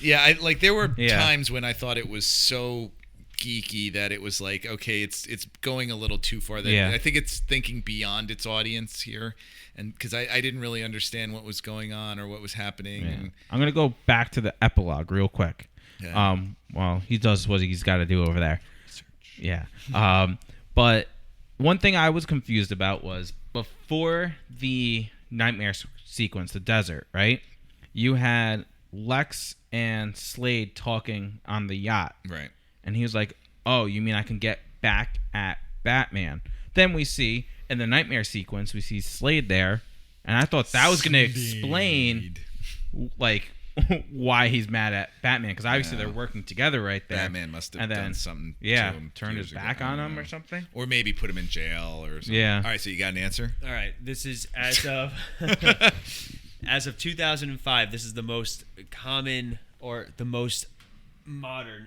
Yeah, there were Yeah. times when I thought it was so geeky that it was like, okay, it's going a little too far. Yeah. I think it's thinking beyond its audience here, and because I didn't really understand what was going on or what was happening. Yeah. And, I'm gonna go back to the epilogue real quick. Yeah. Well, he does what he's got to do over there. Yeah. But one thing I was confused about was before the Knightmare sequence, the desert, right? You had Lex and Slade talking on the yacht. right. And he was like, oh, you mean I can get back at Batman? Then we see, in the Knightmare sequence, we see Slade there. And I thought that was going to explain, like, why he's mad at Batman. Because obviously they're working together right there. Batman must have And then, done something. yeah, to him turned years his ago. back I on don't him know. or something. Or maybe put him in jail or something. Yeah. All right, so you got an answer? All right, this is as of as of 2005. This is the most common or the most modern.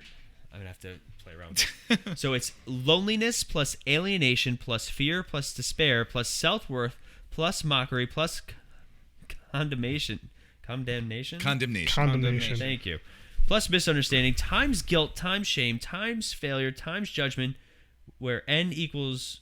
I'm gonna have to play around with it. So it's loneliness plus alienation plus fear plus despair plus self-worth plus mockery plus condemnation. Condemnation. Condemnation. Thank you. Plus misunderstanding times guilt times shame times failure times judgment, where n equals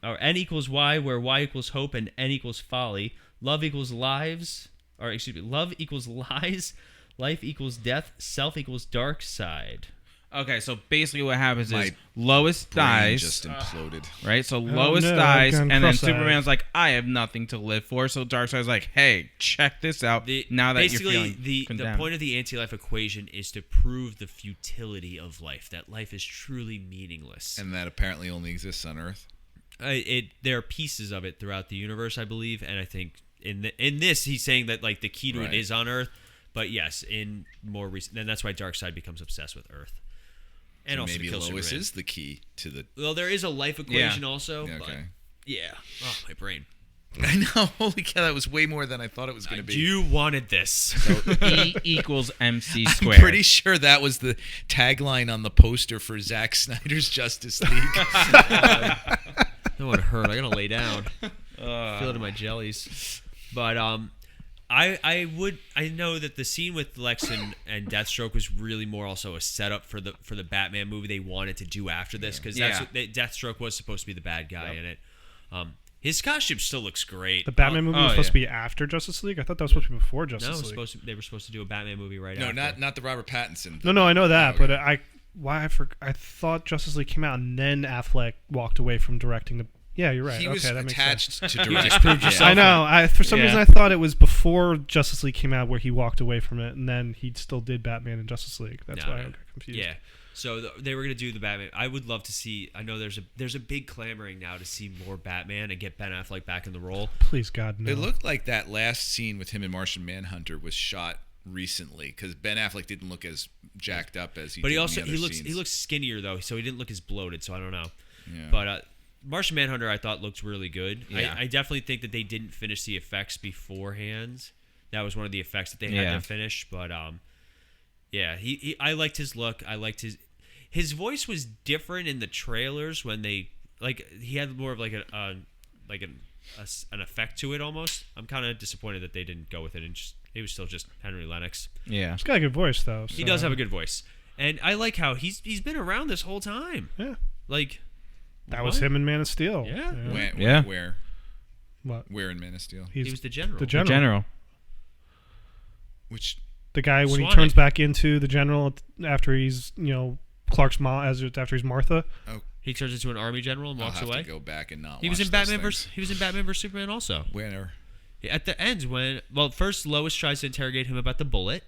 y, where y equals hope, and n equals folly. Love equals lives, or excuse me, love equals lies. Life equals death. Self equals dark side. Okay, so basically what happens My is Lois Brain dies, just imploded. right? So Lois no, dies, again, and then cross-eyed. Superman's like, I have nothing to live for. So Darkseid's like, hey, check this out. Now that you're Basically, feeling the condemned. point of the anti-life equation is to prove the futility of life, that life is truly meaningless. And that apparently only exists on Earth. There are pieces of it throughout the universe, I believe, and I think in this he's saying that like the key to Right. it is on Earth. But yes, in more recent, and that's why Darkseid becomes obsessed with Earth, and So also maybe kills Lois Superman. is the key to the. Well, there is a life equation also. Yeah, But okay. yeah. Oh, my brain. I know. Holy cow, that was way more than I thought it was going to be. You wanted this. So E equals MC I'm squared. pretty sure that was the tagline on the poster for Zack Snyder's Justice League. I don't want to hurt. I gotta lay down. Feel it in my jellies. But I know that the scene with Lex and Deathstroke was really more also a setup for the Batman movie they wanted to do after this, because that's Yeah. what Deathstroke was supposed to be the bad guy in it. His costume still looks great. The Batman movie was oh, supposed yeah. to be after Justice League? I thought that was supposed to be before No, Justice League. they were supposed to do a Batman movie right No, after. not the Robert Pattinson. No, I know that, Okay. but I thought Justice League came out and then Affleck walked away from directing the Yeah, you're right. He okay, was that makes sense. attached to You direct. just proved yourself. I know. For some reason, I thought it was before Justice League came out where he walked away from it, and then he still did Batman and Justice League. That's why I got confused. Yeah. So they were gonna do the Batman. I would love to see. I know there's a big clamoring now to see more Batman and get Ben Affleck back in the role. Please, God, no. It looked like that last scene with him and Martian Manhunter was shot recently because Ben Affleck didn't look as jacked up as he. But did he also in the other he scenes. looks skinnier though, so he didn't look as bloated. So I don't know. Yeah. But Martian Manhunter I thought looked really good. Yeah. I definitely think that they didn't finish the effects beforehand. That was one of the effects that they had to finish. But yeah, he I liked his look. I liked his voice was different in the trailers when they he had more of like an effect to it almost. I'm kind of disappointed that they didn't go with it and he was still just Henry Lennox. Yeah. He's got a good voice, though. He does have a good voice, and I like how he's been around this whole time. Yeah. Like That was him in Man of Steel. Yeah. Where What? Where in Man of Steel? He was the general. The general. General. Which The guy when he Sonic. turns back into the general after he's Clark's mom after he's Martha. He turns into an army general and I'll walks have away. to go back and not. He was watch in those Batman things. vs Superman also. Where? At the end when first Lois tries to interrogate him about the bullet,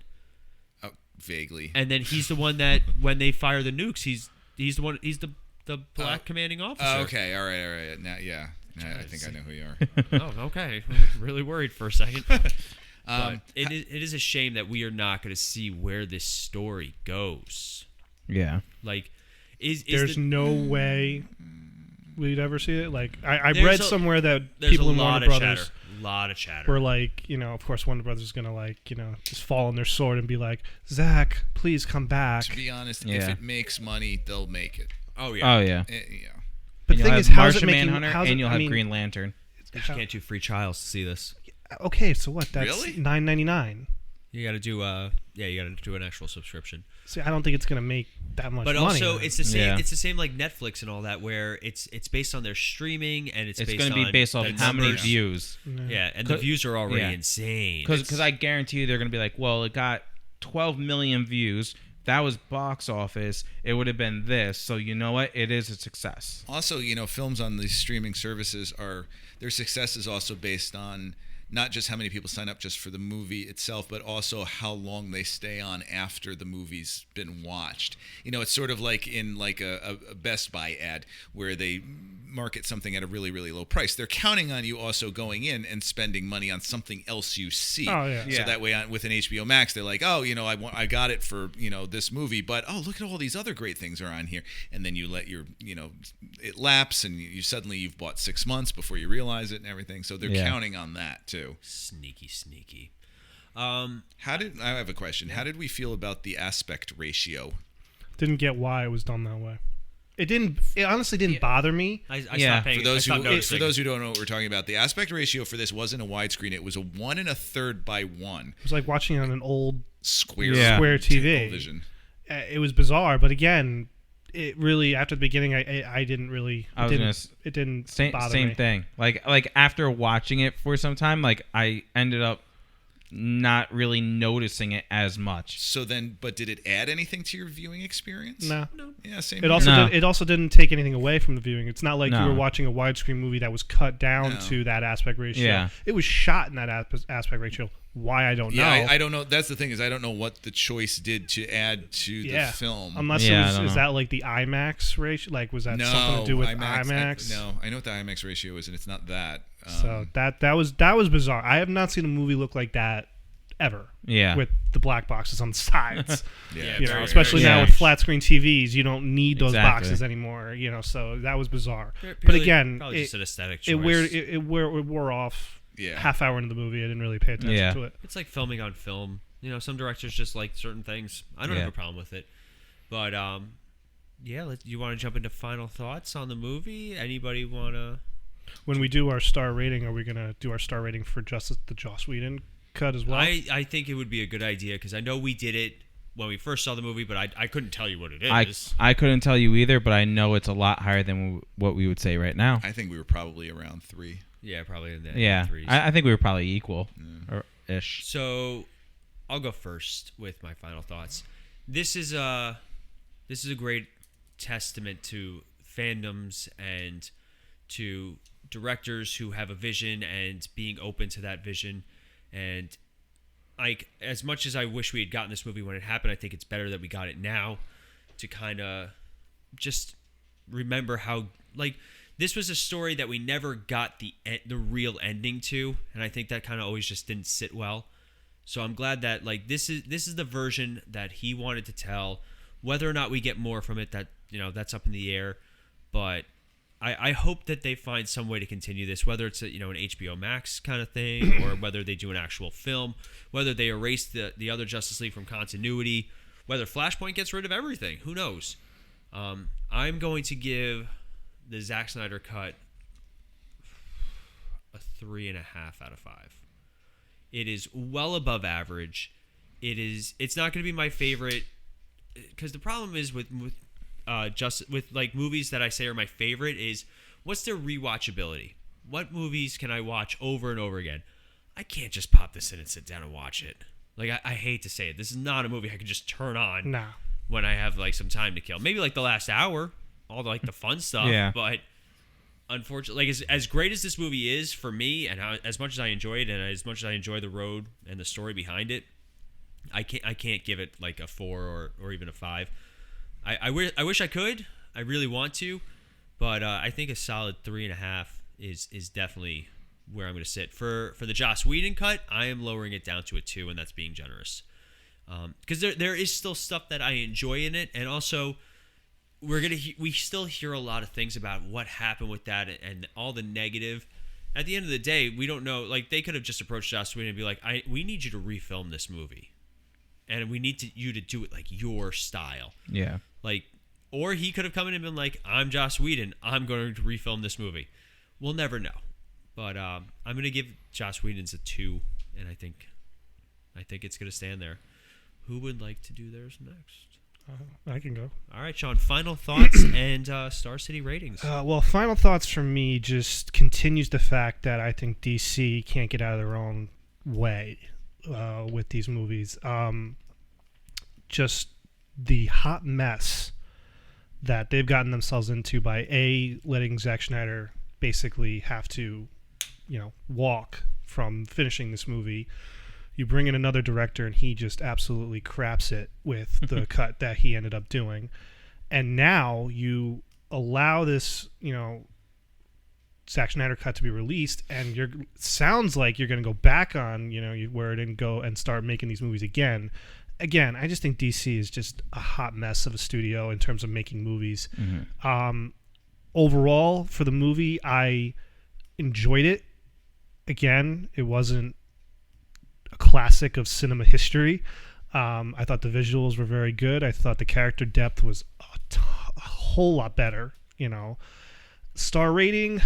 Oh, vaguely. and then he's the one that when they fire the nukes, he's the one he's the black commanding officer. Oh, okay. All right. Now, yeah. Now I think I know who you are. Oh, okay. Really worried for a second. But it is a shame that we are not going to see where this story goes. Yeah. Like, There's no way we'd ever see it. Like I There's read a- somewhere that there's people a in lot Warner of Brothers chatter. A lot of chatter. were like, of course Warner Brothers is gonna just fall on their sword and be like, Zach, please come back. To be honest, if Yeah. it makes money, they'll make it. Oh yeah. Oh yeah. Yeah. But And the thing you'll have is, how's it Martian making? Manhunter, How's and it, you'll I have mean, Green Lantern. You can't do free trials to see this. Okay, so what? That's Really? $9.99. You got to do you got to do an actual subscription. See, I don't think it's gonna make that much But money. also, then. it's the same. Yeah. It's the same like Netflix and all that, where it's based on their streaming and it's It's based going to on be based off the how many numbers. views. Yeah, and the views are already yeah. insane. Because I guarantee you they're going to be like, well, it got 12 million views. That was box office. It would have been this. So you know what? It is a success. Also, films on these streaming services their success is also based on not just how many people sign up just for the movie itself, but also how long they stay on after the movie's been watched. It's sort of like in like a Best Buy ad where they market something at a really, really low price. They're counting on you also going in and spending money on something else you see. Oh, yeah. So that way with an HBO Max, they're like, oh, I got it for, this movie, but oh, look at all these other great things are on here. And then you let your, it lapse and you suddenly you've bought 6 months before you realize it and everything. So they're counting on that too. Sneaky. I have a question. How did we feel about the aspect ratio? Didn't get why it was done that way. It honestly didn't bother me. I Yeah. stopped paying. For those I stopped who noticing. don't know what we're talking about, the aspect ratio for this wasn't a widescreen. It was a 1 1/3 by 1 It was like watching it on an old square square TV. vision. It was bizarre, but again, it really after the beginning, I didn't really. It didn't bother Same me. thing. Like after watching it for some time, like I ended up not really noticing it as much. So then, but did it add anything to your viewing experience? No. Yeah, same. It also No. it also didn't take anything away from the viewing. It's not like you No. were watching a widescreen movie that was cut down No. to that aspect ratio. Yeah. It was shot in that aspect ratio. Why I don't know. Yeah, I don't know. That's the thing is I don't know what the choice did to add to the film. Unless Yeah, I it was don't is know. that like the IMAX ratio? Like was that no, something to do with IMAX. IMAX? No, I know what the IMAX ratio is, and it's not that. So that was bizarre. I have not seen a movie look like that ever. Yeah. With the black boxes on the sides. yeah, very, Especially very now with strange. flat screen TVs, you don't need those Exactly. boxes anymore. So that was bizarre. But Purely- again, probably just an aesthetic choice. it wore off. Yeah. Half hour into the movie, I didn't really pay attention Yeah. to it. It's like filming on film. Some directors just like certain things. I don't Yeah. have a problem with it. But you want to jump into final thoughts on the movie? Anybody want to? When we do our star rating, are we gonna do our star rating for the Joss Whedon cut as well? I think it would be a good idea because I know we did it when we first saw the movie, but I couldn't tell you what it is. I couldn't tell you either, but I know it's a lot higher than what we would say right now. I think we were probably around 3. Yeah, probably in the Yeah, threes. I think we were probably equal or ish. So, I'll go first with my final thoughts. This is a great testament to fandoms and to directors who have a vision and being open to that vision. And as much as I wish we had gotten this movie when it happened, I think it's better that we got it now to kind of just remember how, like, this was a story that we never got the real ending to, and I think that kind of always just didn't sit well. So I'm glad that, like, this is the version that he wanted to tell. Whether or not we get more from it, that, you know, that's up in the air. But I hope that they find some way to continue this, whether it's an HBO Max kind of thing, or whether they do an actual film, whether they erase the other Justice League from continuity, whether Flashpoint gets rid of everything. Who knows? I'm going to give the Zack Snyder cut a 3.5 out of 5. It is well above average. It's not going to be my favorite, because the problem is with like movies that I say are my favorite is, what's their rewatchability? What movies can I watch over and over again? I can't just pop this in and sit down and watch it. Like, I hate to say it, this is not a movie I could just turn on when I have, like, some time to kill. Maybe like the last hour, all the, like, the fun stuff. Yeah. But unfortunately, like, as great as this movie is for me, and as much as I enjoy it, and as much as I enjoy the road and the story behind it, I can't give it like a 4 or even a 5. I wish I could. I really want to, but I think a solid 3.5 is definitely where I'm going to sit. For the Joss Whedon cut, I am lowering it down to a 2, and that's being generous. Because there is still stuff that I enjoy in it, and also we still hear a lot of things about what happened with that and all the negative. At the end of the day, we don't know. Like, they could have just approached Joss Whedon and be like, we need you to refilm this movie, and we need you to do it like your style. Yeah. Like, or he could have come in and been like, I'm Joss Whedon, I'm going to refilm this movie. We'll never know. But I'm going to give Joss Whedon's a 2, and I think it's going to stand there. Who would like to do theirs next? I can go. All right, Sean, final thoughts and Star City ratings. Well, final thoughts from me just continues the fact that I think DC can't get out of their own way with these movies. Just the hot mess that they've gotten themselves into by letting Zack Snyder basically have to, walk from finishing this movie. You bring in another director and he just absolutely craps it with the cut that he ended up doing. And now you allow this, Zack Snyder cut to be released, and sounds like you're going to go back on, where it didn't go and start making these movies again. Again, I just think DC is just a hot mess of a studio in terms of making movies. Mm-hmm. Overall, for the movie, I enjoyed it. Again, it wasn't a classic of cinema history. I thought the visuals were very good. I thought the character depth was a whole lot better. Star rating.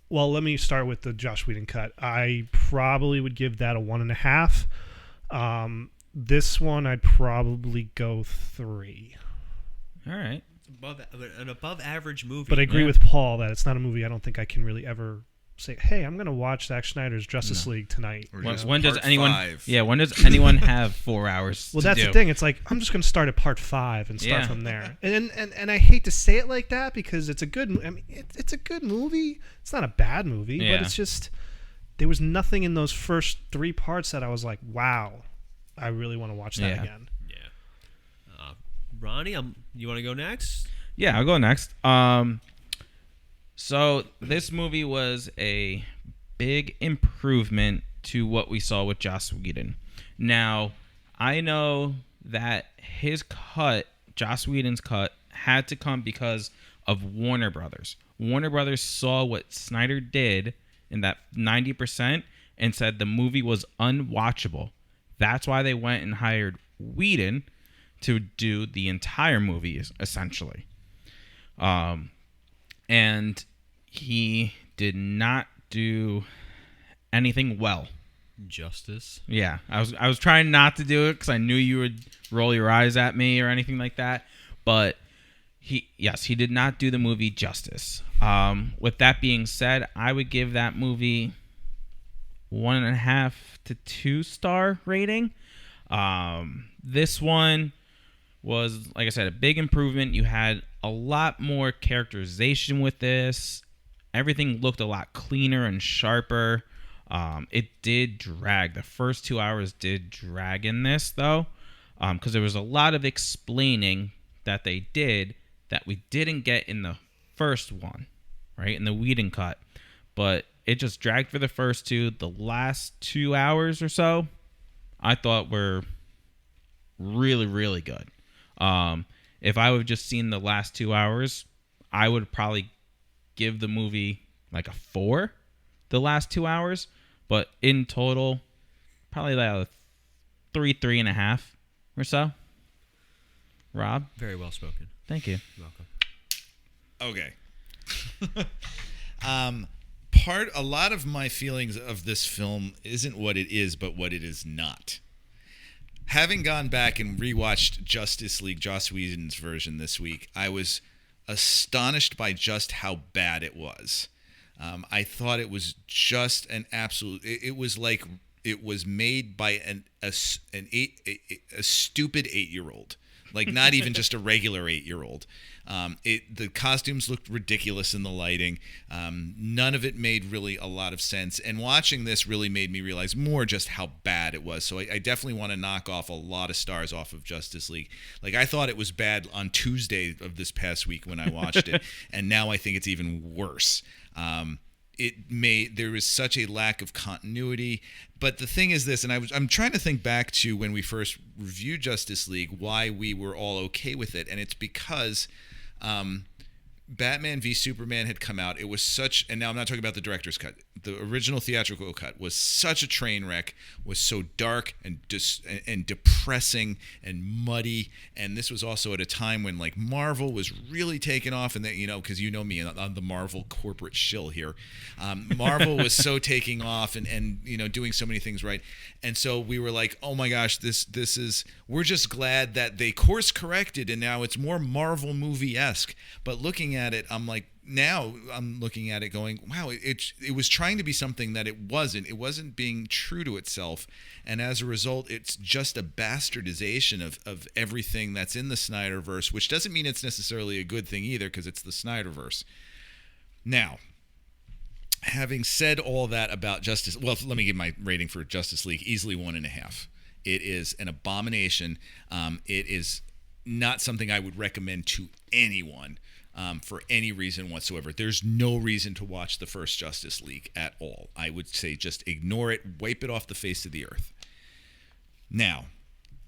Well, let me start with the Joss Whedon cut. I probably would give that a 1.5. This one, I'd probably go 3. All right. It's an above average movie. But I agree with Paul that it's not a movie I don't think I can really ever say, hey, I'm going to watch Zack Snyder's Justice League tonight. When does anyone have 4 hours Well, that's the thing. It's like, I'm just going to start at part 5 and start from there. And I hate to say it like that because it's a good it's a good movie. It's not a bad movie, but it's just there was nothing in those first 3 parts that I was like, wow, I really want to watch that again. Yeah. Ronnie, you want to go next? Yeah, I'll go next. So this movie was a big improvement to what we saw with Joss Whedon. Now, I know that his cut, Joss Whedon's cut, had to come because of Warner Brothers. Warner Brothers saw what Snyder did in that 90% and said the movie was unwatchable. That's why they went and hired Whedon to do the entire movie, essentially. And he did not do anything well. Justice. Yeah, I was trying not to do it because I knew you would roll your eyes at me or anything like that. But he did not do the movie justice. With that being said, I would give that movie 1.5 to 2 star rating. This one was, like I said, a big improvement. You had a lot more characterization with this. Everything looked a lot cleaner and sharper. It did drag. The first 2 hours did drag in this, though, because there was a lot of explaining that they did that we didn't get in the first one, right, in the Whedon cut. But it just dragged for the first two. The last 2 hours or so, I thought were really, really good. If I would have just seen the last 2 hours, I would probably give the movie like a 4, the last 2 hours. But in total, probably like a 3.5 or so. Rob? Very well spoken. Thank you. You're welcome. Okay. A lot of my feelings of this film isn't what it is, but what it is not. Having gone back and rewatched Justice League, Joss Whedon's version this week, I was astonished by just how bad it was. I thought it was just an absolute. It was like it was made by a stupid 8-year-old, like not even just a regular 8-year-old. The costumes looked ridiculous in the lighting. None of it made really a lot of sense. And watching this really made me realize more just how bad it was. So I definitely want to knock off a lot of stars off of Justice League. Like, I thought it was bad on Tuesday of this past week when I watched it, and now I think it's even worse. There is such a lack of continuity. But the thing is this, and I'm trying to think back to when we first reviewed Justice League, why we were all okay with it, and it's because Batman v Superman had come out. It was such, and now I'm not talking about the director's cut. The original theatrical cut was such a train wreck, was so dark and depressing and muddy. And this was also at a time when like Marvel was really taking off, and that, you know, because you know me on the Marvel corporate shill here, Marvel was so taking off and you know, doing so many things right. And so we were like, oh my gosh, this is, we're just glad that they course corrected and now it's more Marvel movie-esque. But looking at it, I'm like, now I'm looking at it going, wow, it was trying to be something that it wasn't. It wasn't being true to itself. And as a result, it's just a bastardization of everything that's in the Snyderverse, which doesn't mean it's necessarily a good thing either, because it's the Snyderverse. Now, having said all that about Justice, well, let me give my rating for Justice League. Easily 1.5. It is an abomination. It is not something I would recommend to anyone for any reason whatsoever. There's no reason to watch the first Justice League at all. I would say just ignore it, wipe it off the face of the earth. Now,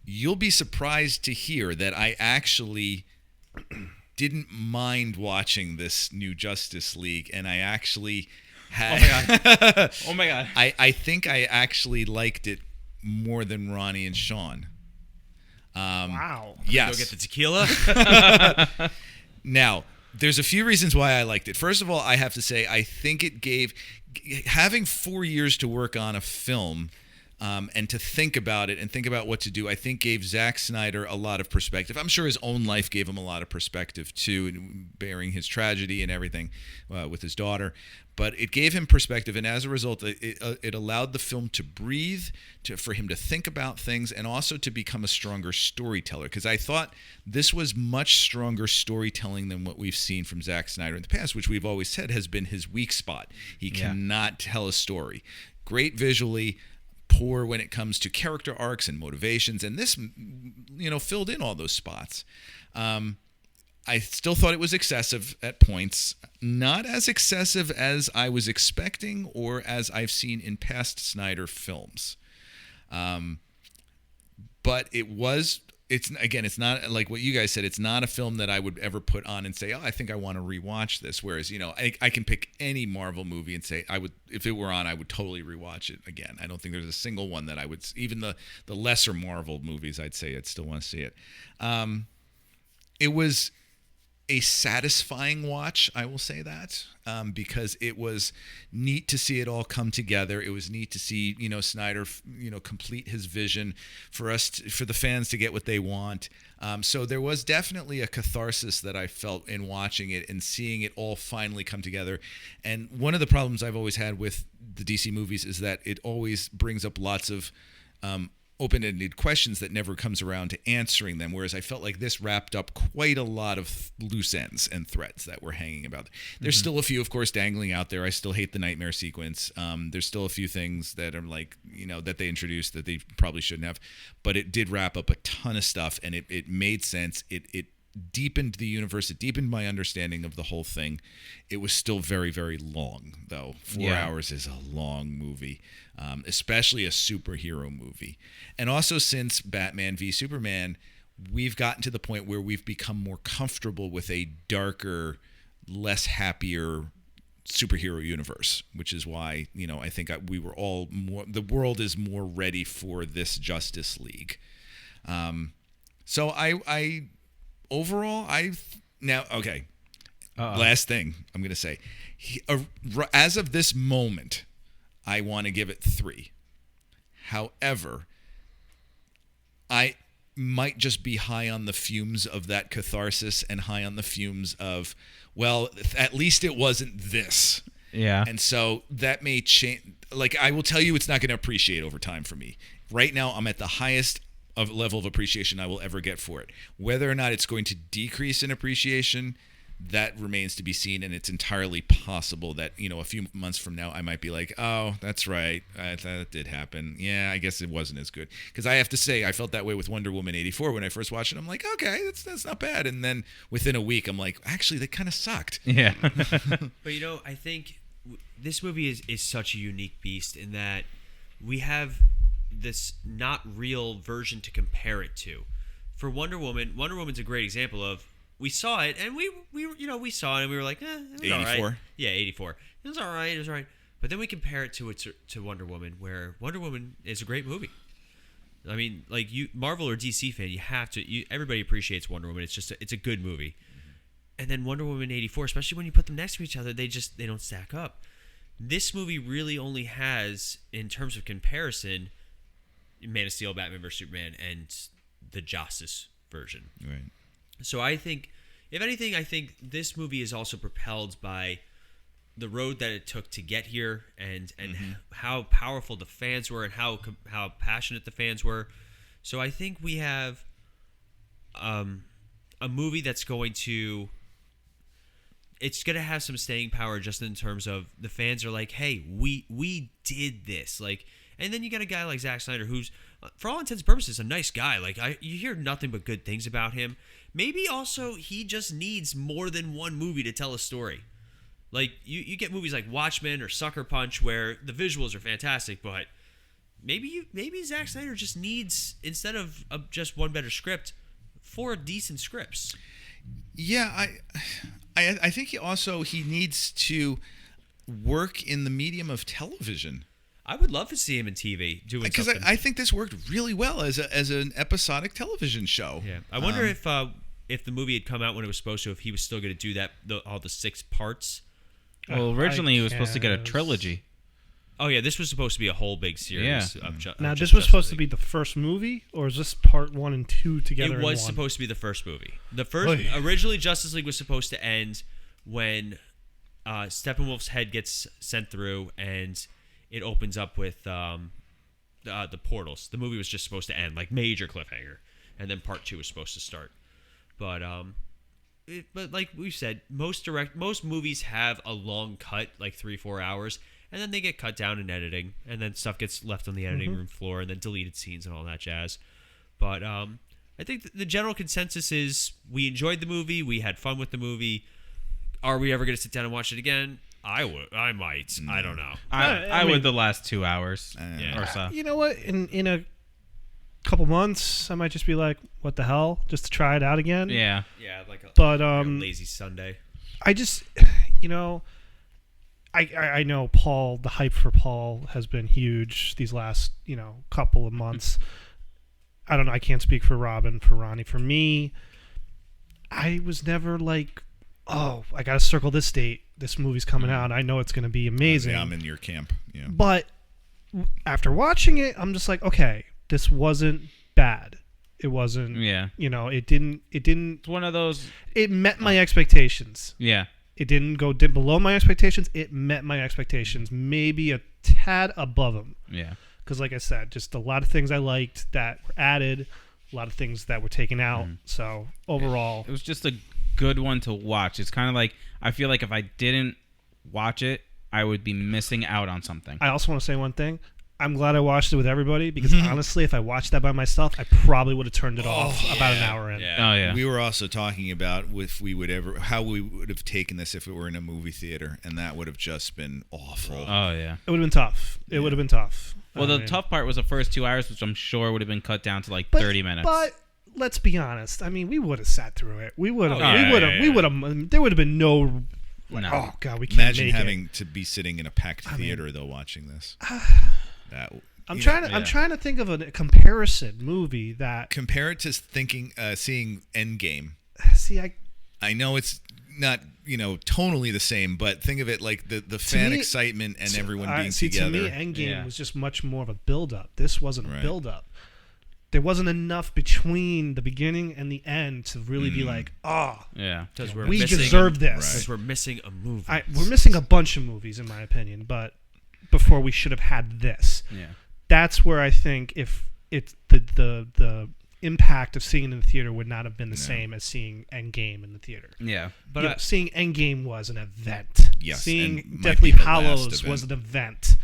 you'll be surprised to hear that I actually didn't mind watching this new Justice League, and I actually had... Oh my God. I think I actually liked it more than Ronnie and Sean. Wow. Yes. Go get the tequila. Now, there's a few reasons why I liked it. First of all, I have to say, I think it gave... Having 4 years to work on a film and to think about it and think about what to do, I think gave Zack Snyder a lot of perspective. I'm sure his own life gave him a lot of perspective, too, bearing his tragedy and everything with his daughter. But it gave him perspective, and as a result, it allowed the film to breathe, for him to think about things, and also to become a stronger storyteller. Because I thought this was much stronger storytelling than what we've seen from Zack Snyder in the past, which we've always said has been his weak spot. He cannot tell a story. Great visually, poor when it comes to character arcs and motivations, and this, you know, filled in all those spots. I still thought it was excessive at points, not as excessive as I was expecting or as I've seen in past Snyder films. But it's not like what you guys said. It's not a film that I would ever put on and say, oh, I think I want to rewatch this. Whereas, you know, I can pick any Marvel movie and say, if it were on, I would totally rewatch it again. I don't think there's a single one that I would, even the lesser Marvel movies, I'd say I'd still want to see it. It was a satisfying watch, I will say that, because it was neat to see it all come together. It was neat to see, you know, Snyder, you know, complete his vision for the fans to get what they want. So there was definitely a catharsis that I felt in watching it and seeing it all finally come together. And one of the problems I've always had with the DC movies is that it always brings up lots of open-ended questions that never comes around to answering them, whereas I felt like this wrapped up quite a lot of loose ends and threads that were hanging about. There's still a few, of course, dangling out there. I still hate the Knightmare sequence. There's still a few things that are like, that they introduced that they probably shouldn't have, but it did wrap up a ton of stuff, and it made sense. It deepened the universe. It deepened my understanding of the whole thing. It was still very, very long, though. 4 hours is a long movie, especially a superhero movie. And also, since Batman v Superman, we've gotten to the point where we've become more comfortable with a darker, less happier superhero universe, which is why, I think we were all more, the world is more ready for this Justice League. So I overall, last thing I'm going to say. As of this moment, I want to give it 3. However, I might just be high on the fumes of that catharsis and high on the fumes of, well, at least it wasn't this. Yeah. And so that may change. Like, I will tell you, it's not going to appreciate over time for me. Right now, I'm at the highest level of appreciation I will ever get for it. Whether or not it's going to decrease in appreciation, that remains to be seen, and it's entirely possible that, a few months from now I might be like, oh, that's right, that did happen. Yeah, I guess it wasn't as good. Because I have to say, I felt that way with Wonder Woman 84 when I first watched it. I'm like, okay, that's not bad. And then within a week, I'm like, actually, that kind of sucked. Yeah. But, I think this movie is such a unique beast in that we have this not real version to compare it to. For Wonder Woman's a great example of, we saw it and we saw it and we were like, it was 84. all right. Yeah, 84. It was all right. But then we compare it to Wonder Woman, where Wonder Woman is a great movie. I mean, like, you Marvel or DC fan, you have to. Everybody appreciates Wonder Woman. It's just it's a good movie. And then Wonder Woman 84, especially when you put them next to each other, they don't stack up. This movie really only has, in terms of comparison, Man of Steel, Batman vs Superman, and the Justice version. Right. So I think, if anything, this movie is also propelled by the road that it took to get here, and how powerful the fans were, and how passionate the fans were. So I think we have a movie that's going to have some staying power, just in terms of the fans are like, hey, we did this, like. And then you got a guy like Zack Snyder, who's, for all intents and purposes, a nice guy. Like, you hear nothing but good things about him. Maybe also he just needs more than one movie to tell a story. Like, you get movies like Watchmen or Sucker Punch where the visuals are fantastic, but maybe Zack Snyder just needs, instead of just one better script, 4 decent scripts. Yeah, I think he needs to work in the medium of television. I would love to see him in TV doing something. Because I think this worked really well as an episodic television show. Yeah, I wonder if the movie had come out when it was supposed to, if he was still going to do that, all the 6 parts. Well, originally he was supposed to get a trilogy. Oh yeah, this was supposed to be a whole big series. Yeah. Now, this was supposed to be the first movie, or is this part 1 and 2 together? It was supposed to be the first movie. Originally, Justice League was supposed to end when Steppenwolf's head gets sent through, and it opens up with the portals. The movie was just supposed to end, like, major cliffhanger, and then part 2 was supposed to start. But like we said, most movies have a long cut, like 3-4 hours, and then they get cut down in editing, and then stuff gets left on the editing room floor, and then deleted scenes and all that jazz. But I think the general consensus is we enjoyed the movie, we had fun with the movie. Are we ever going to sit down and watch it again? I would. I might. I don't know. I would the last 2 hours or so. You know what? In a couple months, I might just be like, what the hell? Just to try it out again? Yeah, like a lazy Sunday. I just, I know Paul, the hype for Paul has been huge these last, couple of months. I don't know. I can't speak for Robin, for Ronnie. For me, I was never like, oh, I got to circle this date. This movie's coming out. I know it's going to be amazing. Yeah, I'm in your camp. Yeah. But after watching it, I'm just like, okay, this wasn't bad. It wasn't. Yeah. It didn't. It's one of those. It met my expectations. Yeah. It didn't go below my expectations. It met my expectations. Maybe a tad above them. Yeah. because, like I said, just a lot of things I liked that were added, a lot of things that were taken out. So overall, it was just a good one to watch. It's kind of like, I feel like if I didn't watch it, I would be missing out on something. I also want to say one thing. I'm glad I watched it with everybody because honestly, if I watched that by myself, I probably would have turned it off about an hour in. Yeah. Oh yeah. We were also talking about how we would have taken this if it were in a movie theater, and that would have just been awful. Oh yeah. It would have been tough. It would have been tough. Well, the tough part was the first 2 hours, which I'm sure would have been cut down to like 30 minutes. But let's be honest. I mean, we would have sat through it. We would have. yeah, we would have. yeah, We would have. There would have been no. Like, No. oh God, we can't Imagine make having it. to be sitting in a packed theater though watching this. I'm trying to think of a comparison movie that. Compare it to seeing Endgame. See, I know it's not tonally the same, but think of it like the fan me, excitement and everyone being to together. me, Endgame was just much more of a build-up. This wasn't a Right. build-up. There wasn't enough between the beginning and the end to really be like, Yeah. Because we deserve this. Because we're missing a movie. We're missing a bunch of movies, in my opinion, but before we should have had this. Yeah. That's where I think if it's the impact of seeing it in the theater would not have been the same as seeing Endgame in the theater. Yeah. But Seeing Endgame was an event. Yes, Seeing and might Deathly be the last Hallows event. was an event.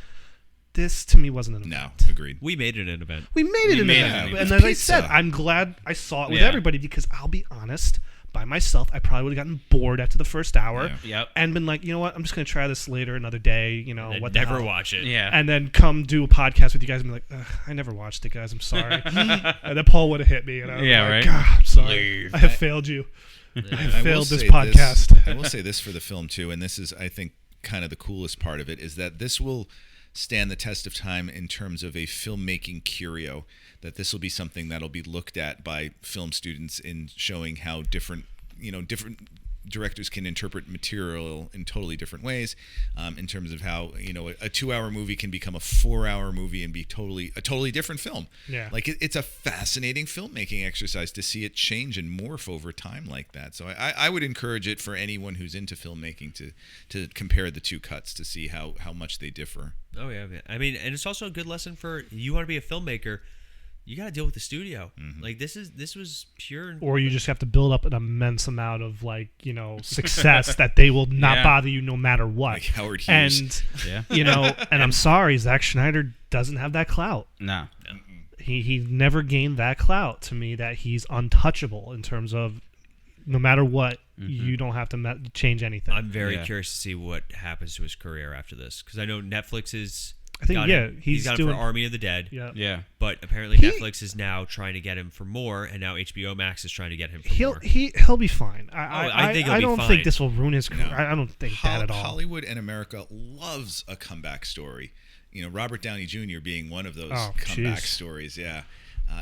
This to me wasn't an event. No, agreed. we made it an event. We made it an made it event. an And event. as I Pizza. said, I'm glad I saw it with Yeah. everybody because I'll be honest, by myself, I probably would have gotten bored after the first hour Yep. and been like, you know what, I'm just going to try this later, another day, And what the never hell. watch it. Yeah. And then come do a podcast with you guys and be like, "Ugh, I never watched it, guys. I'm sorry." And then Paul would have hit me. And I was Yeah, like, right. God, I'm sorry. Leave. I have failed you. I have I will failed this say podcast. I will say this for the film too, and this is, I think, kind of the coolest part of it, is that this will stand the test of time in terms of a filmmaking curio. That this will be something that'll be looked at by film students in showing how different directors can interpret material in totally different ways, in terms of how a 2-hour movie can become a 4-hour movie and be a totally different film. Yeah. Like it's a fascinating filmmaking exercise to see it change and morph over time like that. So I would encourage it for anyone who's into filmmaking to compare the two cuts to see how much they differ. Oh yeah, man. I mean, and it's also a good lesson for you want to be a filmmaker. You got to deal with the studio. Like this was pure. Or you just have to build up an immense amount of success that they will not Yeah. bother you no matter what. Like Howard Hughes. And Yeah. and I'm sorry, Zack Schneider doesn't have that clout. No. He never gained that clout to me that he's untouchable in terms of no matter what, you don't have to change anything. I'm very Yeah. curious to see what happens to his career after this because I know Netflix is. I think, got yeah, him. he's got him doing- for Army of the Dead. yeah. Yeah. But apparently Netflix is now trying to get him for more, and now HBO Max is trying to get him for more. He'll be fine. I think he'll I be don't fine. think this will ruin his career. No. I don't think that at all. Hollywood and America loves a comeback story. Robert Downey Jr. being one of those Oh, comeback jeez. stories. Yeah.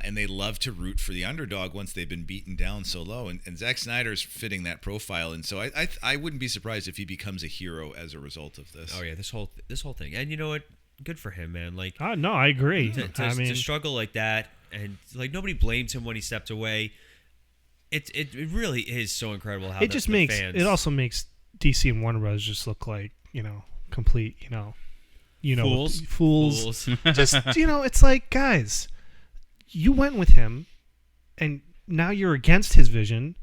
And they love to root for the underdog once they've been beaten down so low. And Zack Snyder's fitting that profile. And so I wouldn't be surprised if he becomes a hero as a result of this. Oh yeah, this whole thing, and you know what? Good for him, man. Like No, I agree. to struggle like that, and like nobody blames him when he stepped away. It really is so incredible how it just makes fans, it also makes DC and Warner Bros. Just look like complete fools. Just it's like, guys, you went with him, and now you're against his vision.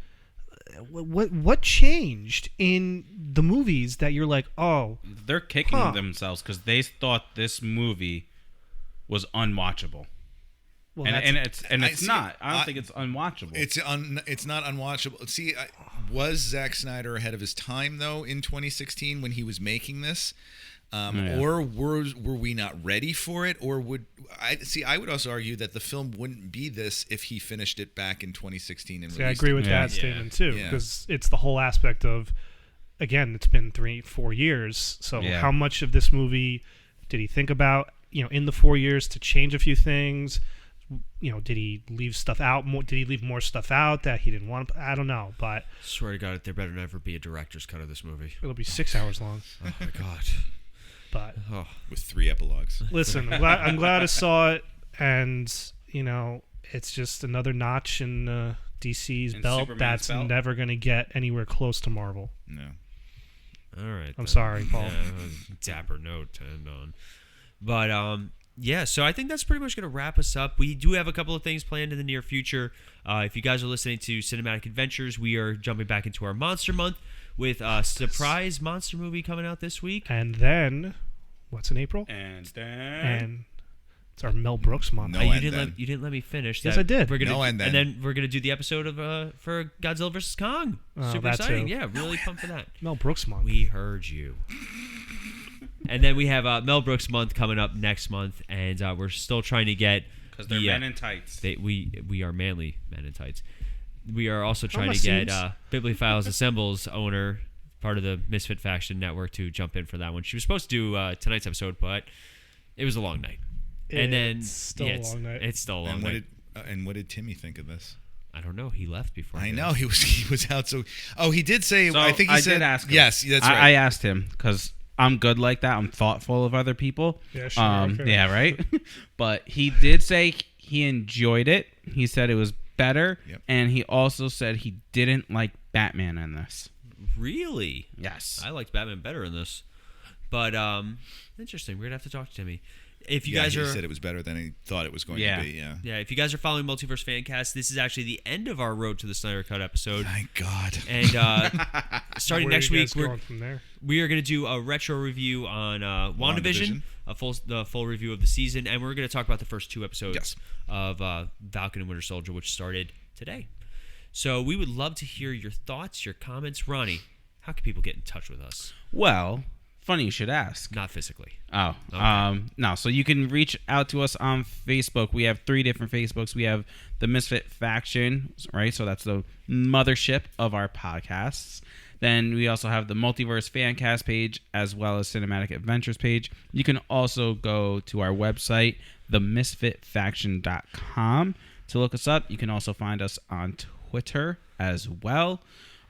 What changed in the movies that you're like, oh, They're kicking themselves because they thought this movie was unwatchable. well, And that's- it's see, not. I don't think it's unwatchable. It's not unwatchable. See, was Zack Snyder ahead of his time though in 2016 when he was making this, or were we not ready for it? Or I would also argue that the film wouldn't be this if he finished it back in 2016 and I released agree it. with that statement too, Yeah. because it's the whole aspect of, again, it's been 3-4 years. So Yeah. how much of this movie did he think about, in the 4 years to change a few things? Did he leave stuff out? Did he leave more stuff out that he didn't want? I don't know, but Swear to God, there better never be a director's cut of this movie. it'll be 6 hours long. Oh my God. But Oh, with 3 epilogues. listen, I'm glad I saw it, and it's just another notch in DC's In belt Superman's that's belt. never going to get anywhere close to Marvel. No. all right. I'm then. sorry, Paul. Yeah, dapper note to end on. But Yeah, so I think that's pretty much going to wrap us up. We do have a couple of things planned in the near future. If you guys are listening to Cinematic Adventures, we are jumping back into our Monster Month with a surprise monster movie coming out this week. And then, what's in April? And it's our Mel Brooks month. No, you and didn't let me finish. Yes, I did. We're gonna, No, and then we're gonna do the episode of for Godzilla vs Kong. Super that exciting! too. Yeah, really pumped for that. Mel Brooks month. We heard you. And then we have Mel Brooks month coming up next month, and we're still trying to get because they're men in tights. We are manly men in tights. We are also trying to seems. get Bibliophiles Assembles owner, part of the Misfit Faction Network, to jump in for that one. She was supposed to do tonight's episode, but it was a long night. And then It's still a long night. It's still a long night. And what did Timmy think of this? I don't know. He left before. I know he was out. So he did say. So I think he said. did ask him. Yes, that's right. I asked him because I'm good like that. I'm thoughtful of other people. Yeah, sure. Okay. Yeah, right. But he did say he enjoyed it. He said it was better, Yep. and he also said he didn't like Batman in this. Really? Yes. I liked Batman better in this. But interesting. We're gonna have to talk to Timmy. If you yeah, guys he are said it was better than he thought it was going Yeah. to be. Yeah. Yeah, if you guys are following Multiverse Fan Cast, this is actually the end of our road to the Snyder Cut episode. Thank God. And starting Where are next you week, guys going from there? we are going to do a retro review on WandaVision, the full review of the season, and we're going to talk about the first 2 episodes Yes. of Falcon and Winter Soldier, which started today. So we would love to hear your thoughts, your comments. Ronnie, how can people get in touch with us? Well, funny you should ask. Not physically. Oh, Okay. No. So you can reach out to us on Facebook. We have 3 different Facebooks. We have the Misfit Faction, right? So that's the mothership of our podcasts. Then we also have the Multiverse Fan Cast page as well as Cinematic Adventures page. You can also go to our website, themisfitfaction.com, to look us up. You can also find us on Twitter as well.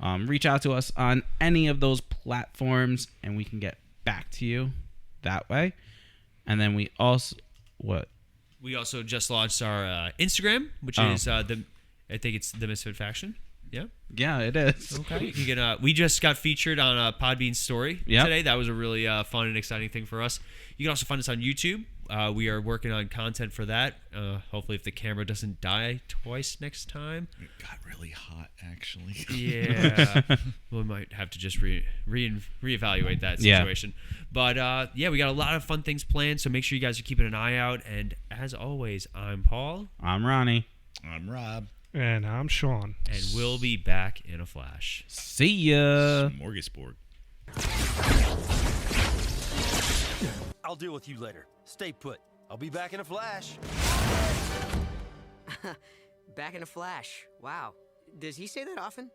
Reach out to us on any of those platforms, and we can get back to you that way. And then we also We also just launched our Instagram, which is I think it's the Misfit Faction. Yeah. it is. Okay. You can, we just got featured on Podbean's story Yep. today. That was a really fun and exciting thing for us. You can also find us on YouTube. We are working on content for that. Hopefully, if the camera doesn't die twice next time. It got really hot, actually. Yeah. We might have to just reevaluate that situation. But yeah, we got a lot of fun things planned, so make sure you guys are keeping an eye out. And as always, I'm Paul. I'm Ronnie. I'm Rob. And I'm Sean. And we'll be back in a flash. See ya. Smorgasbord. I'll deal with you later. Stay put. I'll be back in a flash. Back in a flash. Wow. Does he say that often?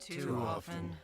Too often.